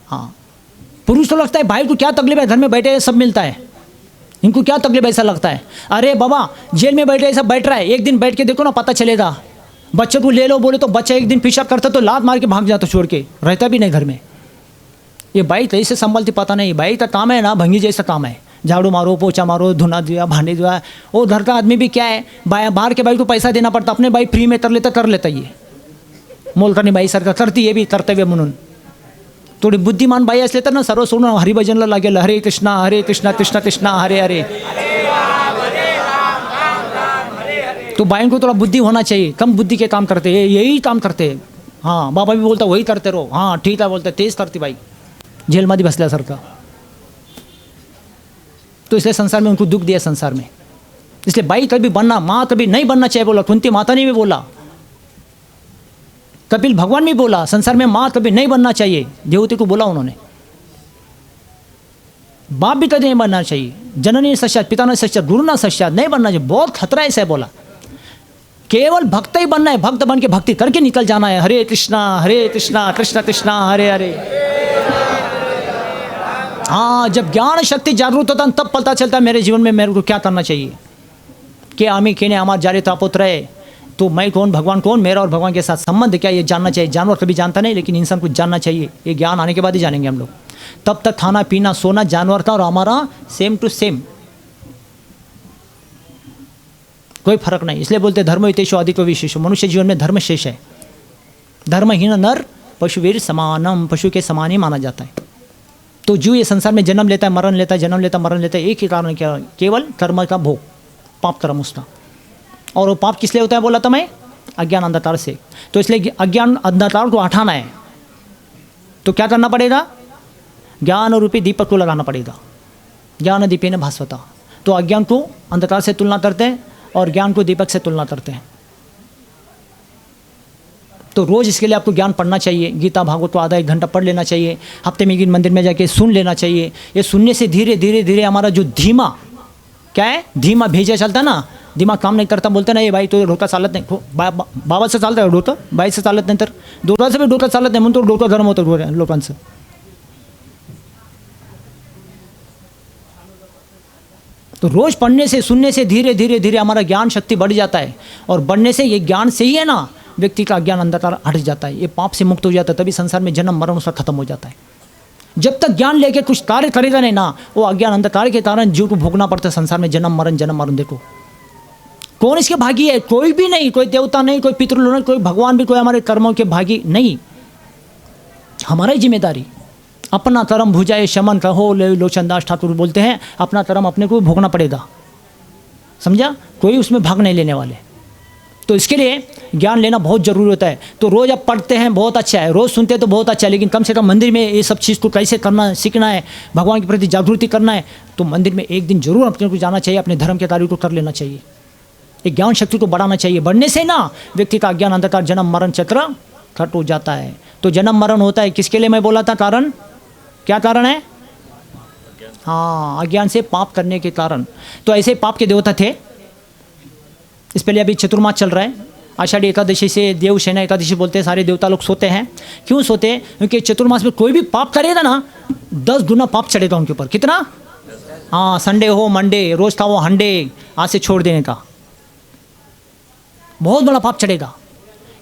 हाँ, पुरुष तो लगता है भाई को क्या तकलीफ है, घर में बैठे सब मिलता है, इनको क्या तकलीफ, ऐसा लगता है। अरे बाबा जेल में बैठे ऐसा बैठ रहा है, एक दिन बैठ के देखो ना पता चलेगा, बच्चे को ले लो बोले तो बच्चा एक दिन पेशाब करता तो लात मार के भाग जाता, छोड़ के रहता भी नहीं घर में। ये बाई कैसे संभालती पता नहीं। बाई का काम है ना भंगी जैसा काम है, झाड़ू मारो, पोछा मारो, धुना दिया, भांडे दिया। वो घर का आदमी भी क्या है, बाहर के बाई को पैसा देना पड़ता, अपने बाई फ्री में कर लेता ये मोल करणे बाई सारखं करते, ये भी कर्तव्य म्हणून। थोडी बुद्धिमान बाई असले तर ना सर्व सोडून हरिभजनला लागेल, हरे कृष्णा कृष्णा कृष्णा हरे हरे। तो बाइन को थोड़ा बुद्धि होना चाहिए, कम बुद्धि के काम करते हैं, यही काम करते हैं। हाँ बाबा भी बोलता वही करते रहो, हाँ ठीक है बोलते, तेज करते बाई जेलमध्ये बसल्यासारखं। तो इसलिए संसार में उनको दुख दिया संसार में। इसलिए बाई कभी बनना, माँ कभी नहीं बनना चाहिए बोला, कुंती माता ने भी बोला, कपिल भगवान भी बोला, संसार में माँ कभी नहीं बनना चाहिए, देवती को बोला उन्होंने। बाप भी कभी नहीं बनना चाहिए, जननी सश्चात पिता न सश्चात गुरु न सश्चात नहीं बनना चाहिए, बहुत खतरा है ऐसा बोला। केवल भक्त ही बनना है, भक्त बन के भक्ति करके निकल जाना है। हरे कृष्णा कृष्णा कृष्णा हरे हरे। हाँ जब ज्ञान शक्ति जागृत होता है तब पता चलता है मेरे जीवन में मेरे को क्या करना चाहिए। कि आम्ही केने हमारे जारे तापोत रहे, तो मैं कौन भगवान कौन, मेरा और भगवान के साथ संबंध क्या, ये जानना चाहिए। जानवर कभी जानता नहीं, लेकिन इंसान को जानना चाहिए। ये ज्ञान आने के बाद ही जानेंगे हम लोग। तब तक खाना पीना सोना जानवर का और हमारा सेम टू सेम, कोई फर्क नहीं। इसलिए बोलते धर्म हितेशो अधिको विशेषो, मनुष्य जीवन में धर्म शेष है। धर्महीन नर पशुवीर समानम, पशु के समान ही माना जाता है। तो जो ये संसार में जन्म लेता है मरण लेता है, जन्म लेता है मरण लेता है, एक ही कारण क्या, केवल कर्म का भोग, पाप कर्म उसका। और वो पाप किस लिए होता है बोला था मैं, अज्ञान अंधकार से। तो इसलिए अज्ञान अंधकार को हटाना है तो क्या करना पड़ेगा, ज्ञान रूपी दीपक को लगाना पड़ेगा। ज्ञान दीपेन भास्वता। तो अज्ञान को अंधकार से तुलना करते हैं और ज्ञान को दीपक से तुलना करते हैं। तो रोज़ इसके लिए आपको ज्ञान पढ़ना चाहिए। गीता भागवत को आधा 1 घंटा पढ़ लेना चाहिए। हफ्ते में एक दिन मंदिर में जाके सुन लेना चाहिए। ये सुनने से धीरे धीरे धीरे हमारा जो धीमा क्या है, धीमा भेजा चलता ना, दिमाग काम नहीं करता। बोलते ना ये भाई तो डोका चालत नाही, बाबा से चालतं डोकं, बाईचं चालत नाही, तर डोकाचं बी डोकं चालत नाही म्हणून तो डोकं गरम होतं लोकांचं। तो रोज़ पढ़ने से सुनने से धीरे धीरे धीरे हमारा ज्ञान शक्ति बढ़ जाता है। और बढ़ने से ये ज्ञान से ही है ना व्यक्ति का अज्ञान अंधकार हट जाता है, ये पाप से मुक्त हो जाता है। तभी संसार में जन्म मरण उसका खत्म हो जाता है। जब तक ज्ञान लेके कुछ कार्य करेगा नहीं ना, वो अज्ञान अंधकार के कारण जीव को भोगना पड़ता है संसार में जन्म मरण। देखो कौन इसके भागी है, कोई भी नहीं, कोई देवता नहीं, कोई पितृलोक नहीं, कोई भगवान भी, कोई हमारे कर्मों के भागी नहीं। हमारा ही जिम्मेदारी अपना कर्म भुजाए शमन कहो, लोचनदास ठाकुर बोलते हैं अपना कर्म अपने को भोगना पड़ेगा, समझा। कोई उसमें भाग नहीं लेने वाले। तो इसके लिए ज्ञान लेना बहुत ज़रूरी होता है। तो रोज़ आप पढ़ते हैं बहुत अच्छा है, रोज़ सुनते हैं तो बहुत अच्छा है, लेकिन कम से कम मंदिर में ये सब चीज़ को कैसे करना सीखना है, भगवान के प्रति जागृति करना है, तो मंदिर में एक दिन जरूर अपने को जाना चाहिए, अपने धर्म के कार्य को कर लेना चाहिए। एक ज्ञान शक्ति को बढ़ाना चाहिए। बढ़ने से ना व्यक्ति का अज्ञान अंधकार जन्म मरण चक्र खत्म हो जाता है। तो जन्म मरण होता है किसके लिए मैं बोला था, कारण क्या कारण है, हाँ अज्ञान से पाप करने के कारण। तो ऐसे पाप के देवता थे। इस पहले अभी चतुर्मास चल रहा है, आषाढ़ी एकादशी से देवसेना एकादशी बोलते हैं, सारे देवता लोग सोते हैं। क्यों सोते हैं, क्योंकि चतुर्मास में कोई भी पाप करेगा ना 10 गुना पाप चढ़ेगा उनके ऊपर। कितना, हाँ संडे हो मंडे रोज था वो हंडे आज से छोड़ देने का, बहुत बड़ा पाप चढ़ेगा।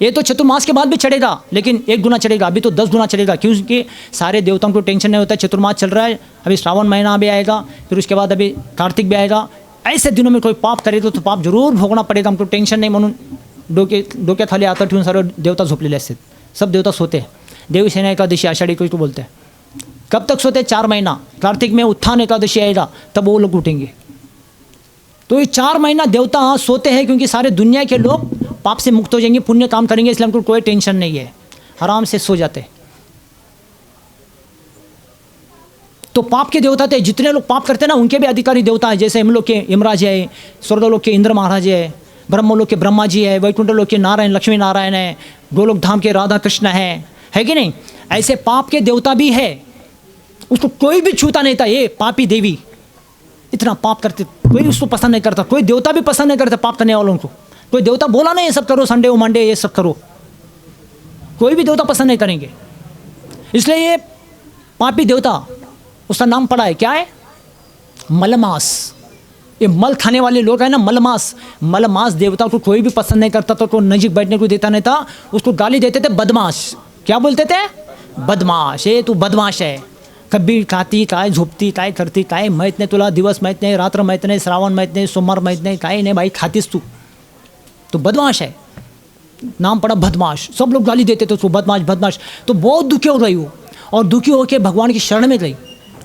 ये तो चतुर्मास के बाद भी चढ़ेगा, लेकिन 1 गुना चढ़ेगा, अभी तो 10 गुना चढ़ेगा। क्योंकि सारे देवताओं को टेंशन नहीं होता है, चतुर्मास चल रहा है, अभी श्रावण महीना भी आएगा, फिर उसके बाद अभी कार्तिक भी आएगा। ऐसे दिनों में कोई पाप करे तो पाप जरूर भोगना पड़ेगा, हमको टेंशन नहीं म्हणून डोक्याखाली आता ठेवून सर्व देवता झोपलेले असतात, सब देवता सोते हैं। देवसेना एकादशी आषाढ़ी को बोलते हैं। कब तक सोते, 4 महीना। कार्तिक में उत्थान एकादशी आएगा तब वो लोग उठेंगे। तो ये 4 महीना देवता सोते हैं, क्योंकि सारे दुनिया के लोग पाप से मुक्त हो जाएंगे, पुण्य काम करेंगे, इसलिए हमको कोई टेंशन नहीं है, आराम से सो जाते। तो पाप के देवता थे, जितने लोग पाप करते हैं ना उनके भी अधिकारी देवता है। जैसे हिमलोक के यमराज है, स्वर्गलोक के इंद्र महाराज है, ब्रह्मलोक के ब्रह्मा जी है, वैकुंठ लोक के नारायण लक्ष्मी नारायण है, गोलोक धाम के राधा कृष्ण है कि नहीं। ऐसे पाप के देवता भी है, उसको कोई भी छूता नहीं था। ये पापी देवी इतना पाप करते, कोई उसको पसंद नहीं करता, कोई देवता भी पसंद नहीं करता पाप करने वालों को। कोई देवता बोला नहीं ये सब करो, संडे मंडे ये सब करो, कोई भी देवता पसंद नहीं करेंगे। इसलिए ये पापी देवता, उसका नाम पड़ा है क्या है, मलमास। ये मल खाने वाले लोग हैं ना, मलमास देवता को कोई भी पसंद नहीं करता, तो नजीक बैठने को देता नहीं था, उसको गाली देते थे बदमाश। क्या बोलते थे? बदमाश, ये तू बदमाश है, कभी खाती काय, झोपती काय, करती काय, माहीत नाही तुला, दिवस माहीत नाही, रात्र माहीत नाही, श्रावण माहीत नाही, सोमवार माहीत नाही, काय नाही भाई, खातीस तू बदमाश है, नाम पड़ा बदमाश। सब लोग गाली देते थे उसको, बदमाश बदमाश। तो बहुत दुखी हो रही हो, और दुखी होकर भगवान की शरण में गई।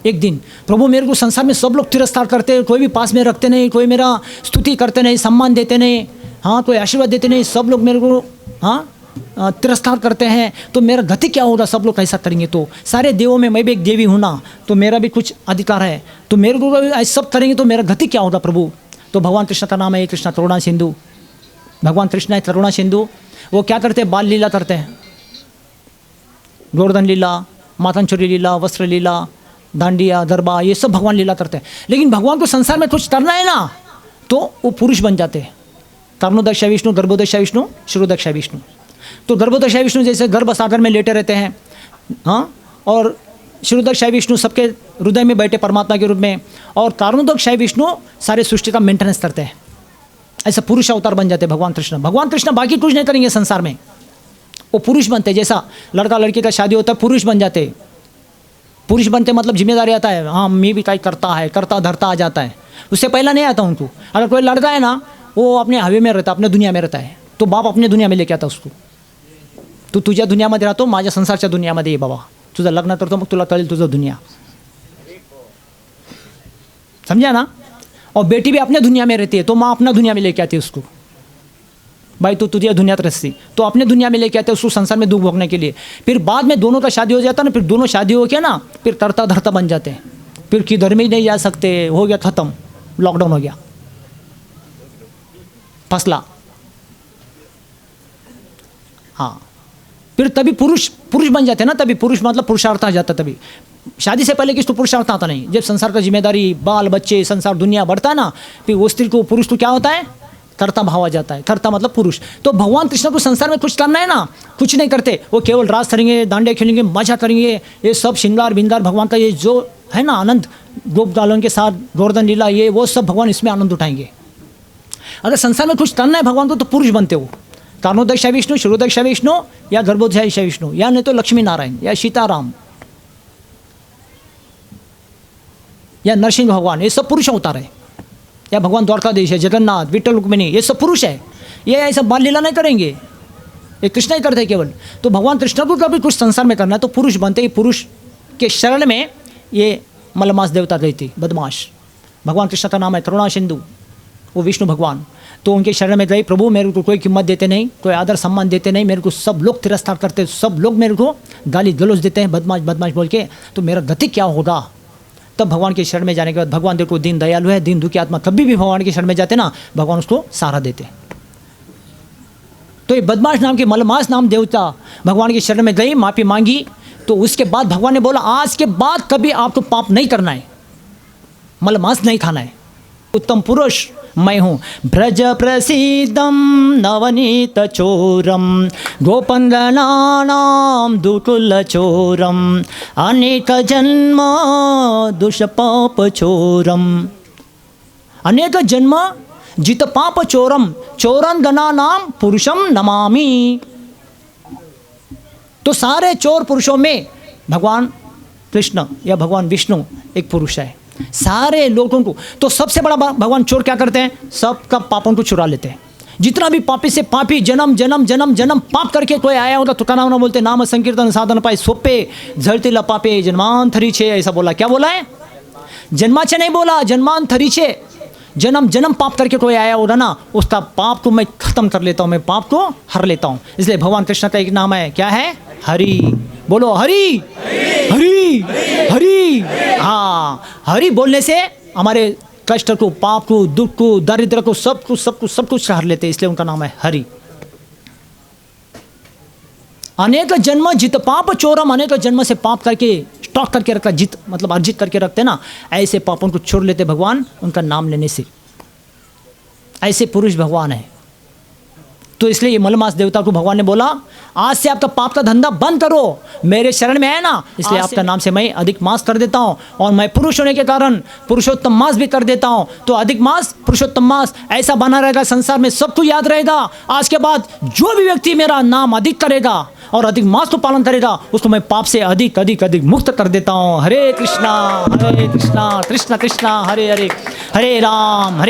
एक दिन, प्रभु मेरे को संसार में सब लोग तिरस्कार करते, कोई भी पास में रखते नहीं, कोई मेरा स्तुति करते नहीं, सम्मान देते नहीं, हाँ कोई आशीर्वाद देते नहीं, सब लोग मेरे को हाँ तिरस्कार करते हैं, तो मेरा गति क्या होगा? सब लोग ऐसा करेंगे तो सारे देवों में मैं भी एक देवी हूँ ना, तो मेरा भी कुछ अधिकार है, तो मेरे को ऐसा सब करेंगे तो मेरा गति क्या होगा प्रभु? तो भगवान कृष्ण का नाम है कृष्ण करुणा सिंधु, भगवान कृष्ण है करुणा सिंधु। वो क्या करते हैं? बाल लीला करते हैं, गोवर्धन लीला, मातंचुरी लीला, वस्त्र लीला, दांडिया, गरबा, ये सब भगवान लीला करते हैं। लेकिन भगवान को संसार में कुछ करना है ना, तो वो पुरुष बन जाते हैं। कर्णोदक्ष विष्णु, गर्भोदक्ष विष्णु, शिरोदक्ष विष्णु। तो गर्भोदक्ष विष्णु जैसे गर्भ सागर में लेटे रहते हैं, हाँ, और शिरोदक्ष विष्णु सबके हृदय में बैठे परमात्मा के रूप में, और कर्णोदक्ष विष्णु सारे सृष्टि का मेंटेनेंस करते हैं। ऐसा पुरुष अवतार बन जाते हैं भगवान कृष्ण। भगवान कृष्ण बाकी कुछ नहीं करेंगे संसार में, वो पुरुष बनते। जैसा लड़का लड़की का शादी होता है, पुरुष बन जाते। पुरुष बनते मतलब जिम्मेदारी आता है, हाँ मैं भी काय करता है, करता धरता आ जाता है। उससे पहला नहीं आता उनको। अगर कोई लड़का है ना, वो अपने हवे में रहता, अपने दुनिया में रहता है, तो बाप अपने दुनिया में लेके आता उसको। तू तुझ्या दुनियामध्ये राहतो, माझ्या संसारच्या दुनियामध्ये ये बाबा, तुझं लग्न करतो, मग तुला कळेल तुझं दुनिया, समझा ना? और बेटी भी अपने दुनिया में रहती है, तो माँ अपना दुनिया में लेके आती है उसको, भाई तू तुझे दुनिया रस्सी, तो अपने दुनिया में लेके आते उसको संसार में दुख भोगने के लिए। फिर बाद में दोनों का शादी हो जाता ना, फिर दोनों शादी हो गया ना, फिर तरता धरता बन जाते हैं, फिर किधर में ही नहीं जा सकते, हो गया खत्म, लॉकडाउन हो गया, फसला। हाँ, फिर तभी पुरुष बन जाते हैं ना, तभी पुरुष मतलब पुरुषार्थ आ जाता। तभी शादी से पहले किसको पुरुषार्थ आता नहीं। जब संसार का जिम्मेदारी, बाल बच्चे, संसार दुनिया बढ़ता है ना, फिर वो स्त्री को, पुरुष को क्या होता है? कर्ता भाव आ जाता है। कर्ता मतलब पुरुष। तो भगवान कृष्ण को संसार में कुछ करना है ना, कुछ नहीं करते, वो केवल रास करेंगे, दांडिया खेलेंगे, मजा करेंगे, ये सब श्रृंगार बिंगार भगवान का ये जो है ना आनंद, गोप गालों के साथ गोवर्धन लीला, ये वो सब भगवान इसमें आनंद उठाएंगे। अगर संसार में कुछ करना है भगवान को, तो पुरुष बनते हो, कर्णोदक्ष विष्णु, शिरोदक्ष विष्णु, या गर्भोदक्ष विष्णु, या नहीं तो लक्ष्मी नारायण, या सीताराम, या नरसिंह भगवान, ये सब पुरुष अवतार है। या भगवान द्वारकाधीश है, जगन्नाथ, विठ्ठल रुक्मिणी, ये सब पुरुष है। ये ऐसा बाल लीला नहीं करेंगे, ये कृष्ण ही करते केवल। तो भगवान कृष्ण को कभी कुछ संसार में करना है तो पुरुष बनते ही। पुरुष के शरण में ये मलमास देवता गई थी, बदमाश। भगवान कृष्ण का नाम है करुणा सिंधु, वो विष्णु भगवान। तो उनके शरण में गई, प्रभु मेरे को कोई कीमत देते नहीं, कोई आदर सम्मान देते नहीं, मेरे को सब लोग तिरस्कार करते, सब लोग मेरे को गाली गलौज देते हैं, बदमाश बदमाश बोल के, तो मेरा गति क्या होगा? तब भगवान के शरण में जाने के बाद, भगवान देखो दीन दयालु है, दीन दुखी आत्मा कभी भी भगवान के शरण में जाते ना, भगवान उसको सहारा देते। तो ये बदमाश नाम के मलमास नाम देवता भगवान के शरण में गई, माफ़ी मांगी, तो उसके बाद भगवान ने बोला आज के बाद कभी आपको पाप नहीं करना है, मलमास नहीं खाना है, उत्तम पुरुष मैं हूँ। ब्रज प्रसीदम नवनीत चोरम गोपंगनानाम दुकुल चोरम अनेक जन्म दुष्पाप चोरम। अनेक जन्म जित पाप चोरम चोरंगनानाम पुरुषम नमामि। तो सारे चोर पुरुषों में भगवान कृष्ण या भगवान विष्णु एक पुरुष है, सारे लोगों को। तो सबसे बड़ा भगवान चोर क्या करते हैं? सबका पापों को चुरा लेते हैं। जितना भी पापी से पापी जन्म जन्म जन्म जन्म पाप करके कोई आया होता, तुकाराम ना बोलते नाम संकीर्तन साधन पाए सोपे झड़तीला पापे जन्मांतरीचे, ऐसा बोला। क्या बोला है? जन्माचे नहीं बोला, जन्मांतरीचे। जन्म जन्म पाप करके कोई आया होगा ना, उसका पाप को मैं खत्म कर लेता हूँ, मैं पाप को हर लेता हूँ। इसलिए भगवान कृष्ण का एक नाम है, क्या है? हरि। बोलो हरि हरि हरि। हाँ, हरि बोलने से हमारे कष्ट को, पाप को, दुख को, दारिद्र को, सब कुछ हर लेते, इसलिए उनका नाम है हरि। अनेक जन्म जित पाप चोरम, अनेक जन्म से पाप करके स्टॉक करके रखा, जित मतलब अर्जित करके रखते ना, ऐसे पापों को छोड़ लेते भगवान उनका नाम लेने से। ऐसे पुरुष भगवान है। तो इसलिए ये मलमास देवता को भगवान ने बोला आज से आपका पाप का धंधा बंद करो, मेरे शरण में है ना, इसलिए आपका नाम से मैं अधिक मास कर देता हूँ। और मैं पुरुष होने के कारण पुरुषोत्तम मास भी कर देता हूँ। तो अधिक मास, पुरुषोत्तम मास ऐसा बना रहेगा, संसार में सबको याद रहेगा। आज के बाद जो भी व्यक्ति मेरा नाम अधिक करेगा और अधिक मास को पालन करेगा, उसको मैं पाप से अधिक अधिक अधिक मुक्त कर देता हूँ। हरे कृष्णा कृष्ण कृष्णा हरे हरे, हरे राम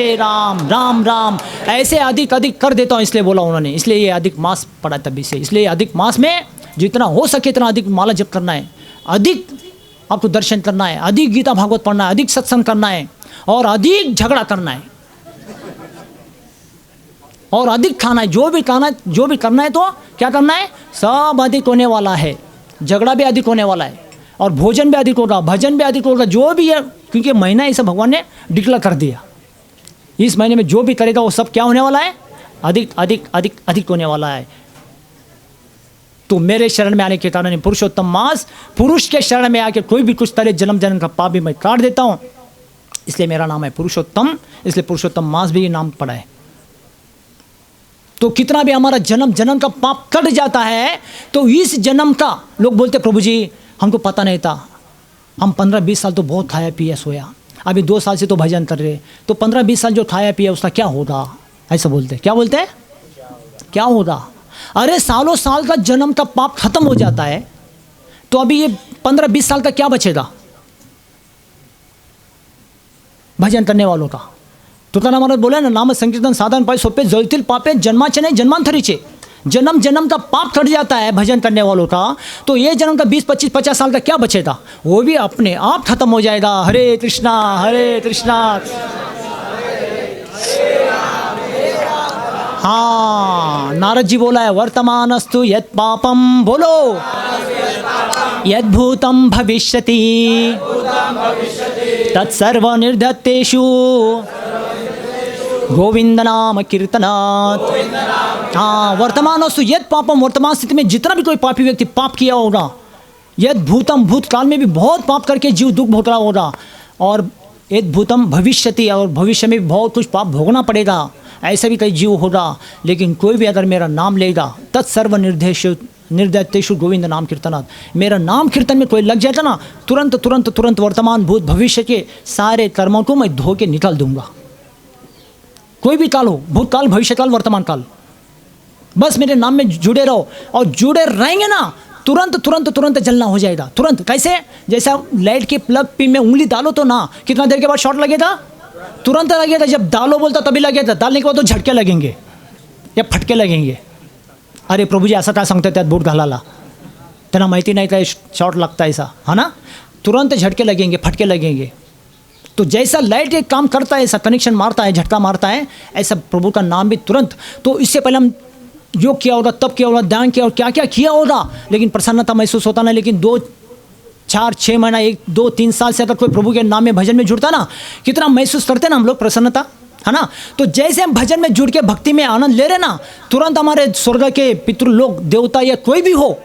राम राम, ऐसे अधिक अधिक कर देता हूँ। इसलिए बोला उन्होंने, इसलिए ये अधिक मास पड़ा तभी से। इसलिए अधिक मास में जितना हो सके इतना अधिक माला जप करना है, अधिक आपको दर्शन करना है, अधिक गीता भागवत पढ़ना है, अधिक सत्संग करना है और अधिक झगड़ा करना है और अधिक खाना है। जो भी करना है तो क्या करना है, सब अधिक होने वाला है। झगड़ा भी अधिक होने वाला है और भोजन भी अधिक होगा, भजन भी अधिक होगा, जो भी है, क्योंकि महीना ऐसा भगवान ने डिक्लेयर कर दिया। इस महीने में जो भी करेगा वो सब क्या होने वाला है, अधिक अधिक अधिक अधिक होने वाला है। तो मेरे शरण में आने के कारण पुरुषोत्तम मास, पुरुष के शरण में आके कोई भी कुछ तरह जन्म जन्म का पाप भी मैं काट देता हूँ। इसलिए मेरा नाम है पुरुषोत्तम, इसलिए पुरुषोत्तम मास भी नाम पड़ा है। तो कितना भी हमारा जन्म जन्म का पाप कट जाता है, तो इस जन्म का लोग बोलते प्रभु जी हमको पता नहीं था, हम 15-20 साल तो बहुत खाया पिया सोया, अभी 2 साल से तो भजन कर रहे, तो 15-20 साल जो खाया पिया उसका क्या होगा, ऐसा बोलते। क्या बोलते हैं, क्या होगा? अरे सालों साल का जन्म का पाप खत्म हो जाता है, तो अभी ये 15-20 साल का क्या बचेगा भजन करने वालों का? तुकाराम महाराज बोले ना, नाम संकीर्तन साधन पाय सोपे जळतील पापे जन्माचे नाही जन्मांतरीचे। जन्म जन्म का पाप कट जाता है भजन करने वालों का, तो ये जन्म का 20-25-50 साल का क्या बचेगा, वो भी अपने आप खत्म हो जाएगा। हरे कृष्णा हाँ, नारद जी बोला है, वर्तमानस्तु यत् पापम, बोलो यद् भूतं भविष्यति तत्सर्व निर्धत्तेषु गोविंद नाम कीर्तनात्। हाँ, वर्तमानस्तु यत् पापम, वर्तमान स्थिति में जितना भी कोई पापी व्यक्ति पाप किया होगा, यद् भूतम, भूतकाल में भी बहुत पाप करके जीव दुख भोग रहा होगा, और यद् भूतम भविष्यति, और भविष्य में भी बहुत कुछ पाप भोगना पड़ेगा, ऐसा भी कई जीव होगा। लेकिन कोई भी अगर मेरा नाम लेगा, तत्सर्व निर्दत्तेषु गोविंद नाम कीर्तनात्, मेरा नाम कीर्तन में कोई लग जाता ना, तुरंत तुरंत तुरंत वर्तमान भूत भविष्य के सारे कर्मों को मैं धो के निकाल दूंगा। कोई भी काल हो, भूतकाल, भविष्यकाल, वर्तमान काल, बस मेरे नाम में जुड़े रहो, और जुड़े रहेंगे ना, तुरंत तुरंत तुरंत जलना हो जाएगा। तुरंत कैसे, जैसा लाइट के प्लग पिन में उंगली डालो तो ना, कितना देर के बाद शॉर्ट लगेगा, तुरंत लगेगा। जब डालो बोलता तभी लगेगा, डालने के बाद तो झटके लगेंगे या फटके लगेंगे। अरे प्रभू जी असं काय सांगतात, त्यात बूट घालायला, त्यांना माहिती नाही काय शॉर्ट लगता है ऐसा, है ना, तुरंत झटके लगेंगे, फटके लगेंगे। तो जैसा लाइट एक काम करता है, ऐसा कनेक्शन मारता है, झटका मारता है, ऐसा प्रभु का नाम भी तुरंत। तो इससे पहले हम योग किया होगा, तब किया होगा, ध्यान किया, और क्या क्या किया होगा, लेकिन प्रसन्नता महसूस होता ना। लेकिन 2-4-6 महीना, 1-2-3 साल से अगर कोई प्रभु के नाम में भजन में जुड़ता ना, कितना महसूस करते ना हम लोग प्रसन्नता, है ना। तो जैसे हम भजन में जुड़ के भक्ति में आनंद ले रहे ना, तुरंत हमारे स्वर्ग के पितृ लोग, देवता या कोई भी हो,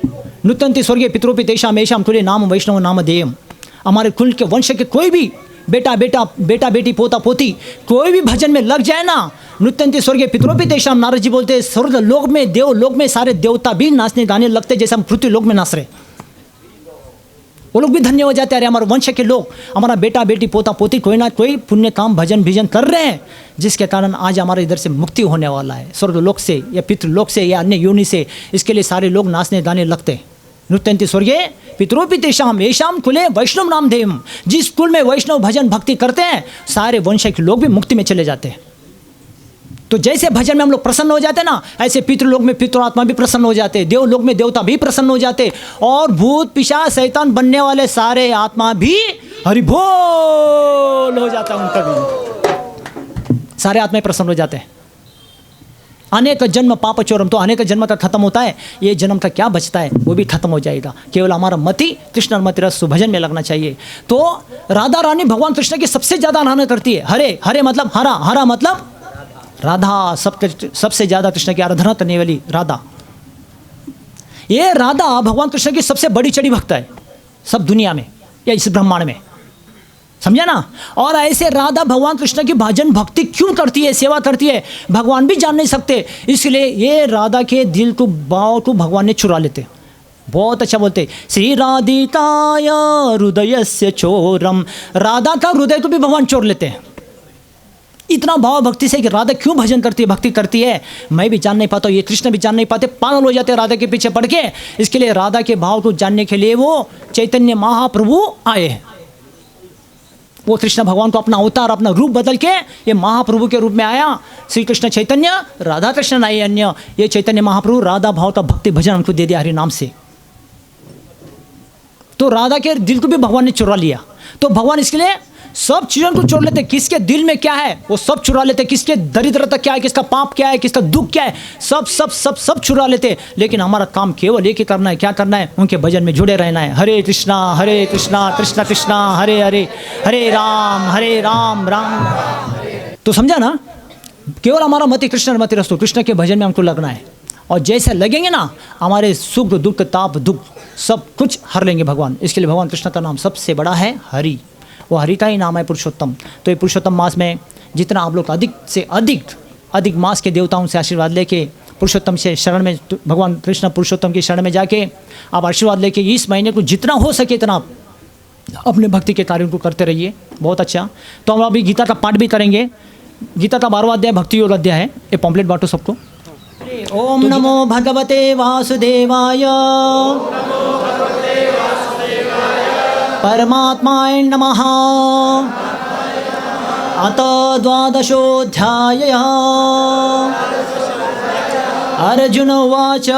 नृत्यंति स्वर्गीय पितृपि तेषाम येषां कुले नाम वैष्णव नाम देयम, हमारे कुल के वंश के कोई भी बेटा बेटी पोता पोती कोई भी भजन में लग जाए ना, नृत्यंति स्वर्गीय पितरोपि तेषाम, नारद जी बोलते हैं स्वर्ग लोक में, देव लोक में सारे देवता भी नाचने गाने लगते जैसे हम पृथ्वी लोक में नाच रहे, वो लोग भी धन्य हो जाते हैं। अरे हमारे वंश के लोग, हमारा बेटा बेटी पोता पोती कोई ना कोई पुण्य काम भजन भिजन कर रहे हैं, जिसके कारण आज हमारे इधर से मुक्ति होने वाला है, स्वर्ग लोक से या पितृलोक से या अन्य योनि से। इसके लिए सारे लोग नाचने गाने लगते हैं। नृत्यंति स्वर्गीय पितरोपि तेषाम येषां कुले वैष्णव नाम देयम, जिस कुल में वैष्णव भजन भक्ति करते हैं सारे वंश के लोग भी मुक्ति में चले जाते हैं। तो जैसे भजन में हम लोग प्रसन्न हो जाते हैं ना, ऐसे पितृलोक में पितृआत्मा भी प्रसन्न हो जाते, देवलोक में देवता भी प्रसन्न हो जाते, और भूत पिशाच शैतान बनने वाले सारे आत्मा भी हरि बोल हो जाता है, उनका भी सारे आत्मा प्रसन्न हो जाते हैं। अनेक जन्म पाप चोरम, तो अनेक जन्म का खत्म होता है, ये जन्म का क्या बचता है वो भी खत्म हो जाएगा। केवल हमारा मति कृष्ण मति रस भजन में लगना चाहिए। तो राधा रानी भगवान कृष्ण की सबसे ज़्यादा आराधना करती है। हरे हरे मतलब हरा, हरा मतलब राधा, सबसे ज़्यादा कृष्ण की आराधना करने वाली राधा। ये राधा भगवान कृष्ण की सबसे बड़ी चढ़ी भक्त है सब दुनिया में या इस ब्रह्मांड में। समझा ना। और ऐसे राधा भगवान कृष्ण की भजन भक्ति क्यों करती है, सेवा करती है, भगवान भी जान नहीं सकते। इसलिए ये राधा के दिल को भाव को भगवान ने चुरा लेते। बहुत अच्छा बोलते, श्री राधिकाय हृदयस्य चोरम, राधा का हृदय को भी भगवान चोर लेते हैं। इतना भाव भक्ति से कि राधा क्यों भजन करती है, भक्ति करती है, मैं भी जान नहीं पाता, ये कृष्ण भी जान नहीं पाते, पागल हो जाते राधा के पीछे पड़ के। इसके लिए राधा के भाव को जानने के लिए वो चैतन्य महाप्रभु आए हैं। वो कृष्ण भगवान को अपना अवतार, अपना रूप बदल के ये महाप्रभु के रूप में आया। श्री कृष्ण चैतन्य, राधा कृष्ण नहीं अन्य। ये चैतन्य महाप्रभु राधा भाव का भक्ति भजन उनको दे दिया हरि नाम से। तो राधा के दिल को भी भगवान ने चुरा लिया। तो भगवान इसके लिए सब चीज़ों को चुरा लेते, किसके दिल में क्या है वो सब चुरा लेते, किसके दरिद्रता क्या है, किसका पाप क्या है, किसका दुख क्या है, सब सब सब सब चुरा लेते। लेकिन हमारा काम केवल एक ही करना है, क्या करना है, उनके भजन में जुड़े रहना है। हरे कृष्णा कृष्ण कृष्णा हरे हरे, हरे राम राम राम। तो समझा ना, केवल हमारा मति कृष्ण मति रस्तु, कृष्ण के भजन में हमको लगना है। और जैसे लगेंगे ना, हमारे सुख दुख ताप दुख सब कुछ हर लेंगे भगवान। इसके लिए भगवान कृष्ण का नाम सबसे बड़ा है हरि, वो हरि का ही नाम है पुरुषोत्तम। तो ये पुरुषोत्तम मास में जितना आप लोग अधिक से अधिक मास के देवताओं से आशीर्वाद लेके पुरुषोत्तम से शरण में, भगवान कृष्ण पुरुषोत्तम की शरण में जाके आप आशीर्वाद लेके इस महीने को जितना हो सके इतना आप अपने भक्ति के कार्यों को करते रहिए। बहुत अच्छा। तो हम अभी गीता का पाठ भी करेंगे। गीता का 12वां अध्याय भक्ति योग अध्याय है। ये पॉम्पलेट बांटो सबको। ओम नमो भगवते वासुदेवाय परमात्माय नमः। अत द्वादशोऽध्यायः। अर्जुन उवाच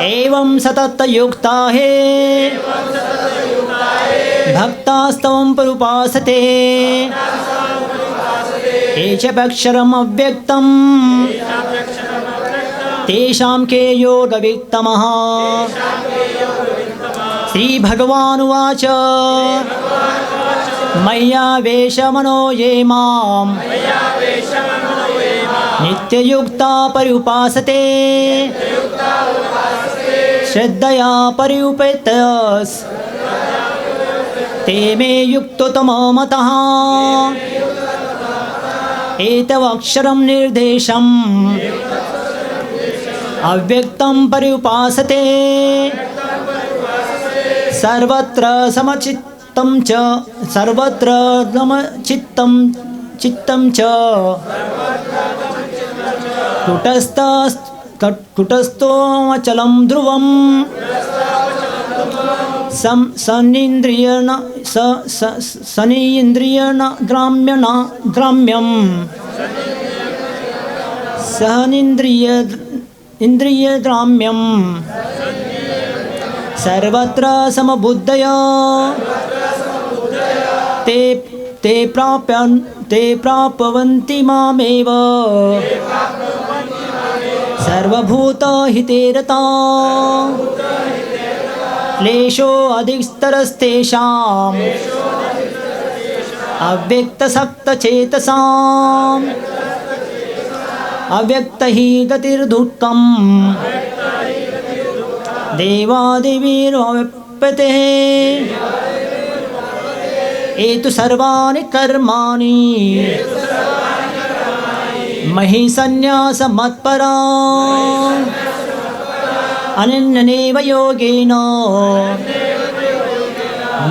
एवं सततयुक्ता हे भक्तास्तवं परुपासते ये च अक्षरम् अव्यक्तं तेषां के योगवित्तमः। श्री भगवान उवाच मय्यावेशमनो ये मां नित्ययुक्ता पर्युपासते श्रद्धया पर्युपेतस् ते मे युक्ततमो मतः। एतवक्षरं निर्देशम् अव्यक्तं पर्युपासते सर्वत्र समचित्तं च सर्वत्र चित्तं च कुटस्थोऽचलं ध्रुवं सनीन्द्रियण ग्राम्यं सहनीन्द्रियग्राम्यं सर्वत्र समबुद्धया ते प्राप्नुवन्ति मामेव सर्वभूतहिते रताः। क्लेशोऽधिकतरस्तेषाम् अव्यक्तसक्तचेतसाम् अव्यक्तहि गतिर्दुःखम् देवादिवीर्वाप्यते। एतु सर्वाणि कर्माणि मयि सन्न्यासमत्परा अनन्येव योगेन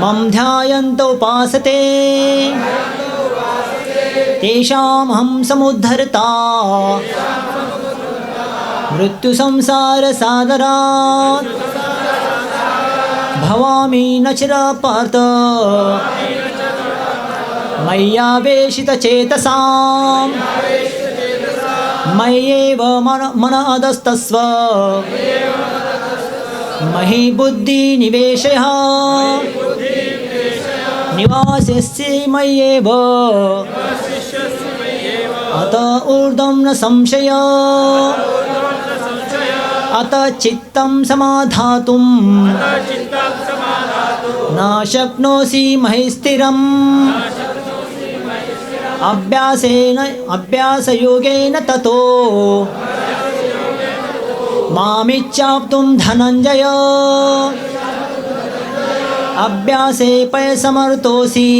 मम ध्यायन्तो उपासते तेषामहं समुद्धरता मृत्युसंसारसागरात् भवामि न चिरापार्थ मय्यावेशितचेतसाम् मय्येव मन अधस्तस्व मयि बुद्धिनिवेशः निवास्यसि मय्येव अत ऊर्ध्वं न संशयः। अत चित्तं समाधातुं न शक्नोषि मयि स्थिरम् अभ्यासयोगेन ततो मामिच्छाप्तुं धनञ्जय। अभ्यासे पय समर्थोसि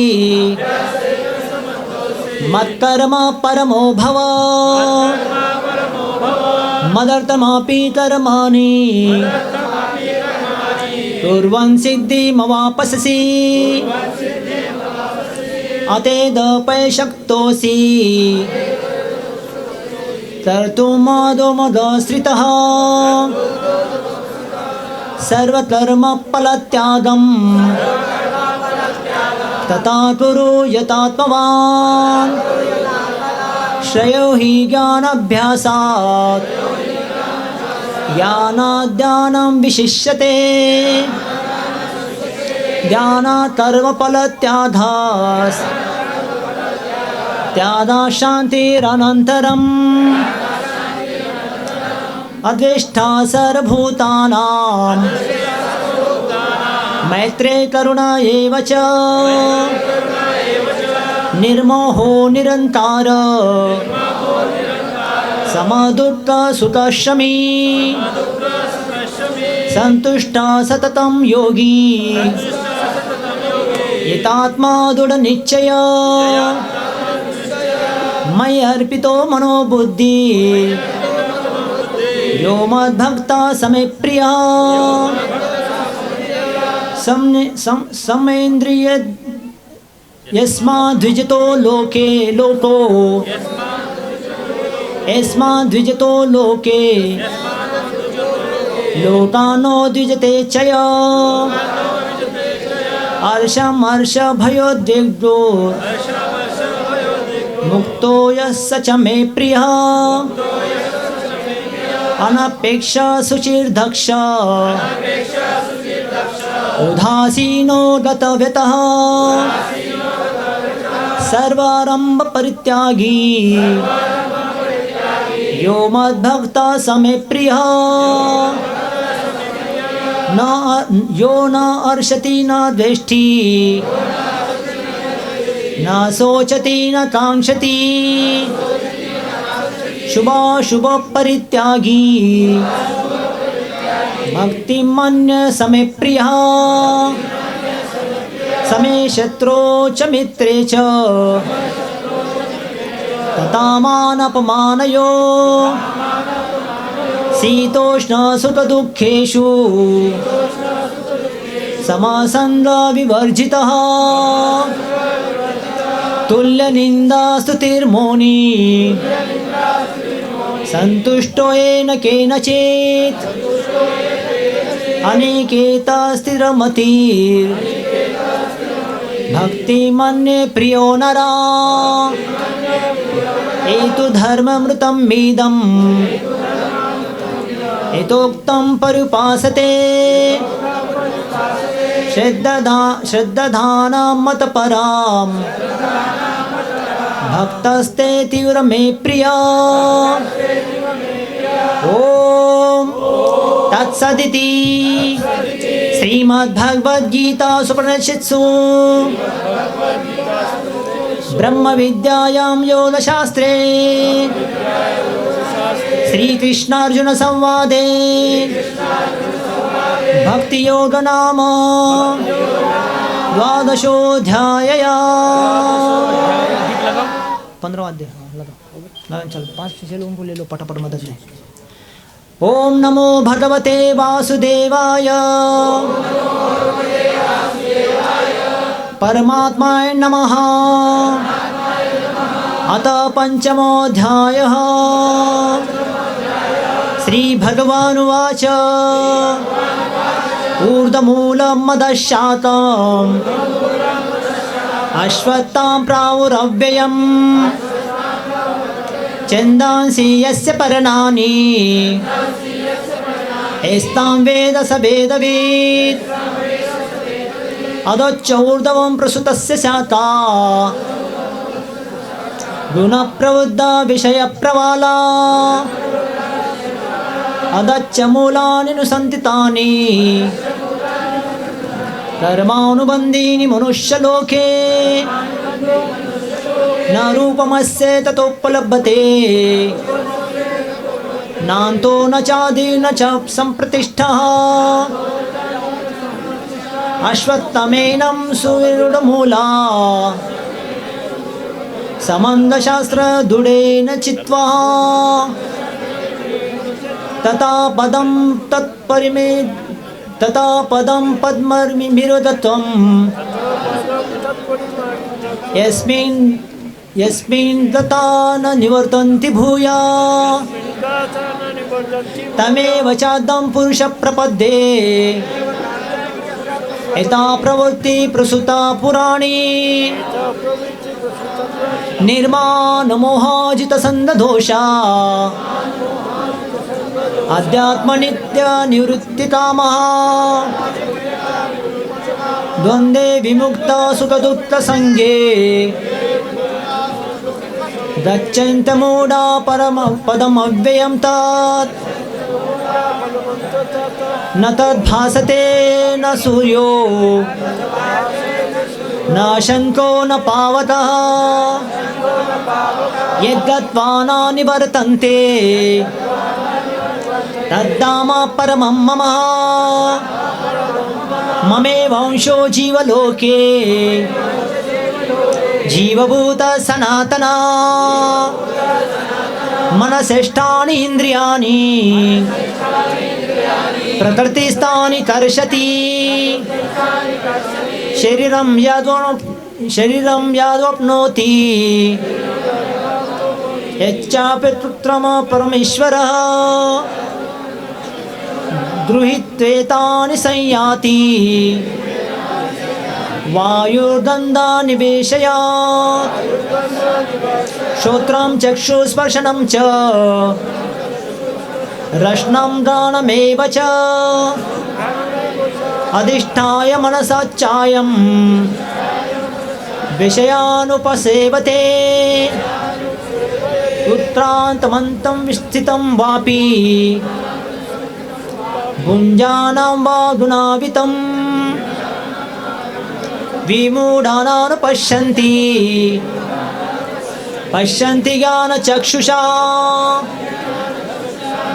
मत्कर्म परमो भव मदर्थमापि कर्माणि कुर्वन् सिद्धिमवापससि अतेदपय शक्तोसि कर्तुं मदोमदाश्रितः सर्वकर्मफलत्यागं तथा कुरु यथात्मवान् श्रेयो हि ज्ञानाभ्यासात् ज्ञानाद् विशिष्यते ज्ञानात् कर्मफलत्यागात् त्यागात् शान्तिरनन्तरम् अद्वेष्टा सर्वभूतानां मैत्रे करुणा एव च निर्मोहो निरन्तर समदुःखसुखक्षमी सन्तुष्टा सततं योगी यतात्मा दृढनिश्चय मयि अर्पितो मनोबुद्धि यो मद्भक्ता समे प्रिया समेन्द्रिय यस्माद्विजितो लोके लोको यस्माद्विजितो लोके लोकानो द्विजते चय हर्षमर्षभयोद्विग्नो मुक्तो यः स च मे प्रियः अनपेक्षा शुचिर्दक्ष उदासीनो गतव्यतः सर्वारंभ परित्यागी यो मद्भक्ता समे प्रियः यो न अर्षति न द्वेष्टि न शोचति न कांक्षति शुभाशुभ परित्यागी भक्ति मन्य समे प्रियः समे शत्रो च मित्रे च तथा मानपमानयो शीतोष्ण सुखदुःखेषु समासंग विवर्जितः तुल्यनिन्दा स्तुतिर्मौनी संतुष्टो येन केनचित् अनिकेता स्थिरमतिर् भक्तिमन्ये प्रियो नरा एतु धर्ममृतमिदम् एतोक्तं परुपासते श्रद्धानां मतपरां भक्तस्ते तीव्र मे प्रिया ओम तत्सदिति श्रीमद्भगवद्गीता सुपनिषत्सु ब्रह्म विद्यायां योगशास्त्रे श्रीकृष्णार्जुन संवादे भक्ति योग नाम द्वादशोऽध्यायः 15वां अध्याय लगा चल 5-6 लोगों को ले लो पटापट मदद में। ओम नमो भगवते वासुदेवाय परमात्माय नमः। अथ पंचमोऽध्यायः। श्री भगवानुवाच ऊर्ध्वमूलं मदशातम् अश्वत्थां प्रावुरव्ययम् छन्दांसि यस्य पर्णानि यस्तां वेद स वेदवित् अधोच्च ऊर्ध्वं प्रसुतस्य शाखा गुणप्रवृद्धा विषयप्रवाला अधच्च मूलानि नुसन्तितानि कर्मानुबन्धीनि मनुष्यलोके न रूपमस्य ततोपलभ्यते नान्तो न चादि न च सम्प्रतिष्ठः अश्वत्थमेनं सुविरूढमूला समन्धशास्त्रदृढेन चित्वा तथा पदं तत्परिमे तथा पदं पद्मर्मिभिरुदत्वं यस्मिन् तथा न निवर्तन्ति भूया तमेव चादं पुरुष प्रपद्ये एता प्रवृत्ति प्रसूता पुराणी निर्माणमोहाजितसन्दोषा अध्यात्मनित्यनिवृत्तिकामः द्वन्द्वे विमुक्ता सुखदुःखसङ्गे गच्छन्तमूढा परमपदमव्ययं तत् न तद्भासते न सूर्यो न शङ्को न पावकः यद्गत्वा न निवर्तन्ते तद्धाम परमं मम ममेवांशो जीवलोके जीवभूत सनातना मनसेष्ठानि इन्द्रियाणि प्रकृतिस्थानि कर्षति शरीरं यादवाप्नोति यच्चापि पुत्रम परमेश्वरः गृहीत्वेतानि संयाति वायुर्गन्धानिवेशयात् श्रोत्रं चक्षुस्पर्शनं च रसनं घ्राणमेव च अधिष्ठाय मनसा चायं विषयानुपसेवते उत्क्रान्तमन्तं विस्थितं वापि भुञ्जानं वा गुणावितं विमूढानां पश्यन्ति ज्ञानचक्षुषा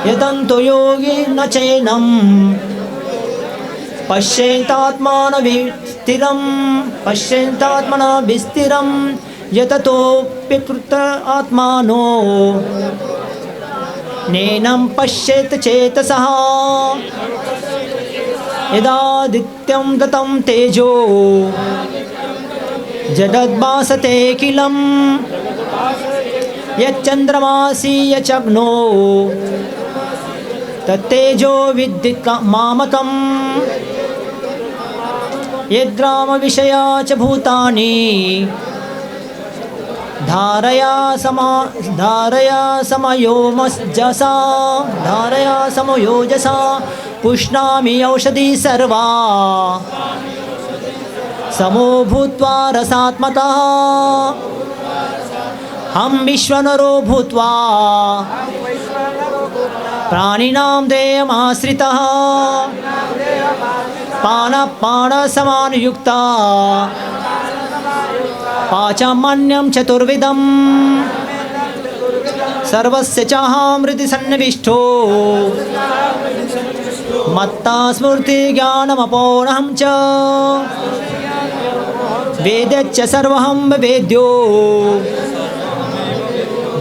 यतन्तो योगी न चैनं पश्यन्तात्मना विस्थिरं यततोऽप्यकृत आत्मानो नैनं पश्येत चेतसः यदादित्यं गतं तेजो जगद्भासते किलं यच्चन्द्रमासि यच्चग्नो तत्तेजो विद्युत् मामकम् यद्ग्रामविषया च भूतानि धारया समयोजसा पुष्णामि औषधि सर्वा समो भूत्वा रसात्मकः हम विश्वनरो भूत्वा प्राणिनां देयमाश्रितः पाणसमानुयुक्ता पाचमन्यं चतुर्विधं सर्वस्य चाहमृति सन्निविष्टो मत्ता स्मृति ज्ञानमपोहं च वेदच्च सर्वहं वेद्यो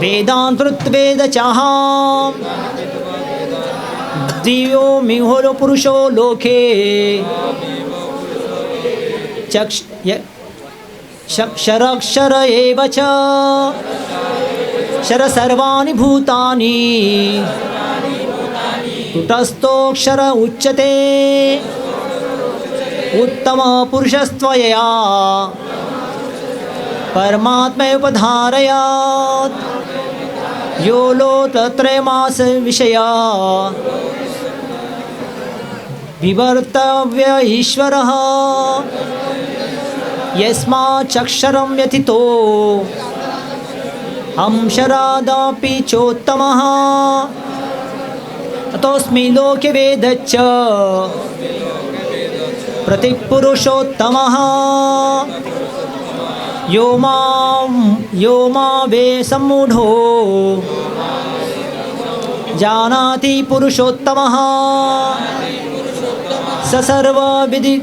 वेदान्तृत्वेद चाहं दिव्यो मिहोरो पुरुषो लोके क्षरक्षर एव च क्षर सर्वाणि भूतानि कुटस्थोऽक्षर उच्यते उत्तम पुरुषस्त्वया परमात्मैवधारयात् यो लोकत्रयमास विषया विवर्तव्य ईश्वरः यस्माच्चक्षरं व्यथितो अंशरादापि चोत्तमः अतोऽस्मि लोके वेदच्च प्रतिपुरुषोत्तमः यो मा वे सम्मूढो जानाति पुरुषोत्तमः स सर्वविधि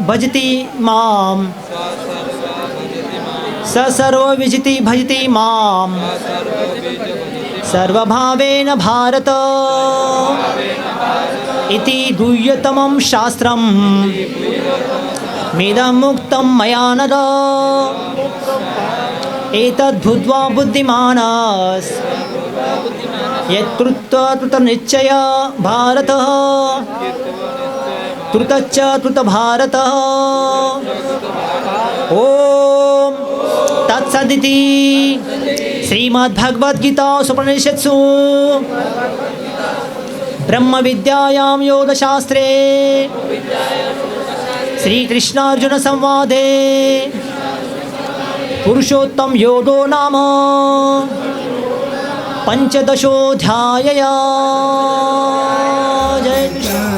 भजति मां स सर्वविजिति भजति मां सर्वभावेन भारत इति गुह्यतमं शास्त्रम् मेदमुक्तं मया नर एतद्भूत्वा बुद्धिमानस् यत्कृत्वा कृतनिश्चय भारतः कृतच्च कृतभारतः ॐ तत्सदिति श्रीमद्भगवद्गीतासु उपनिषत्सु ब्रह्मविद्यायां योगशास्त्रे श्रीकृष्णार्जुनसंवादे पुरुषोत्तम योगो नाम पंचदशोऽध्यायः। जय कृष्ण।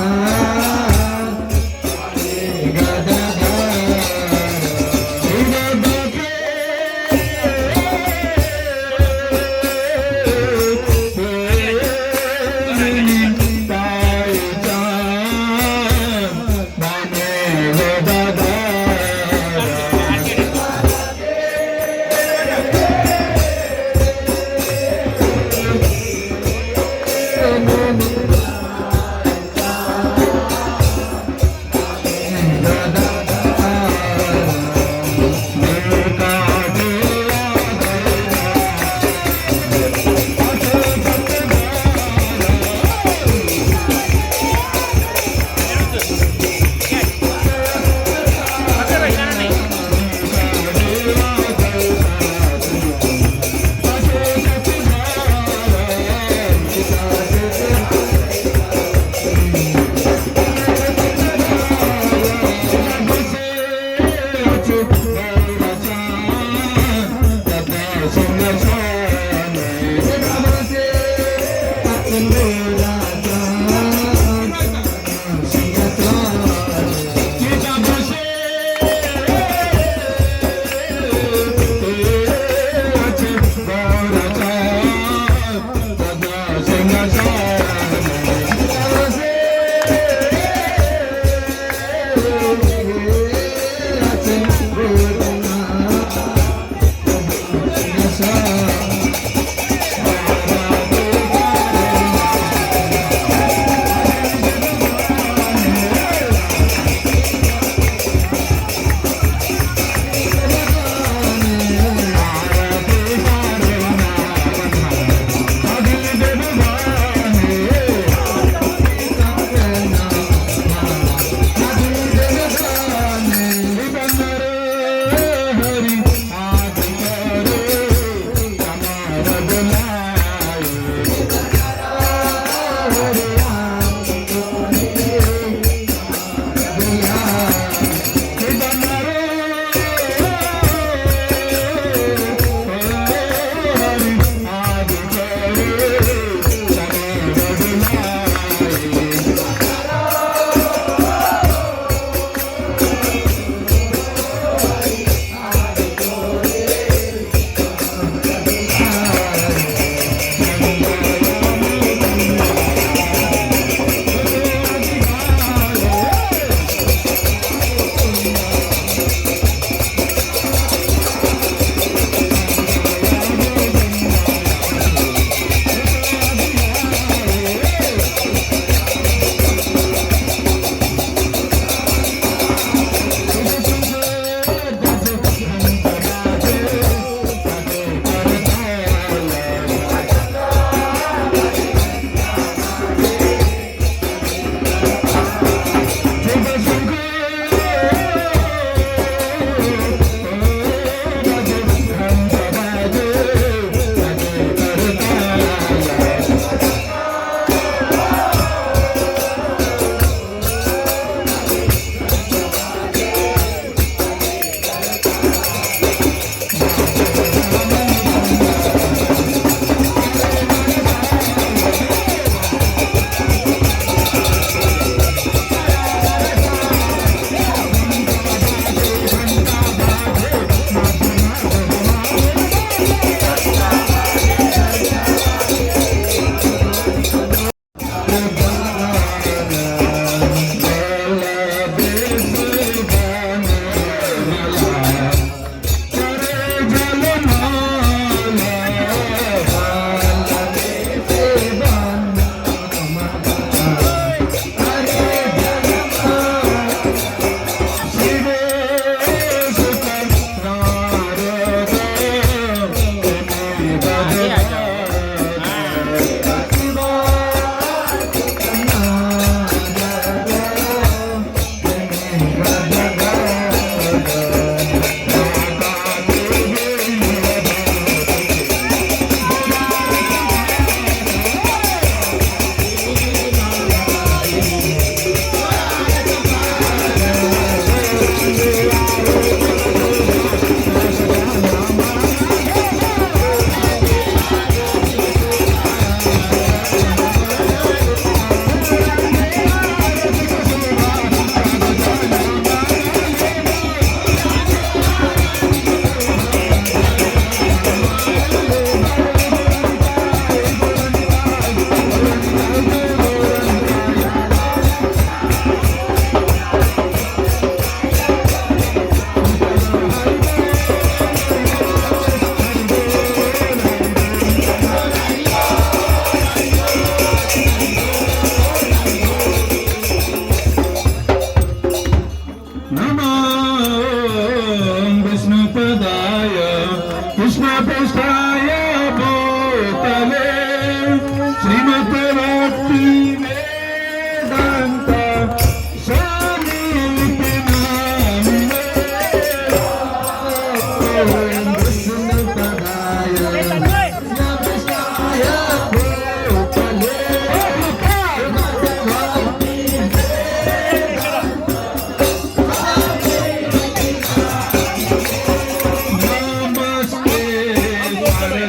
करे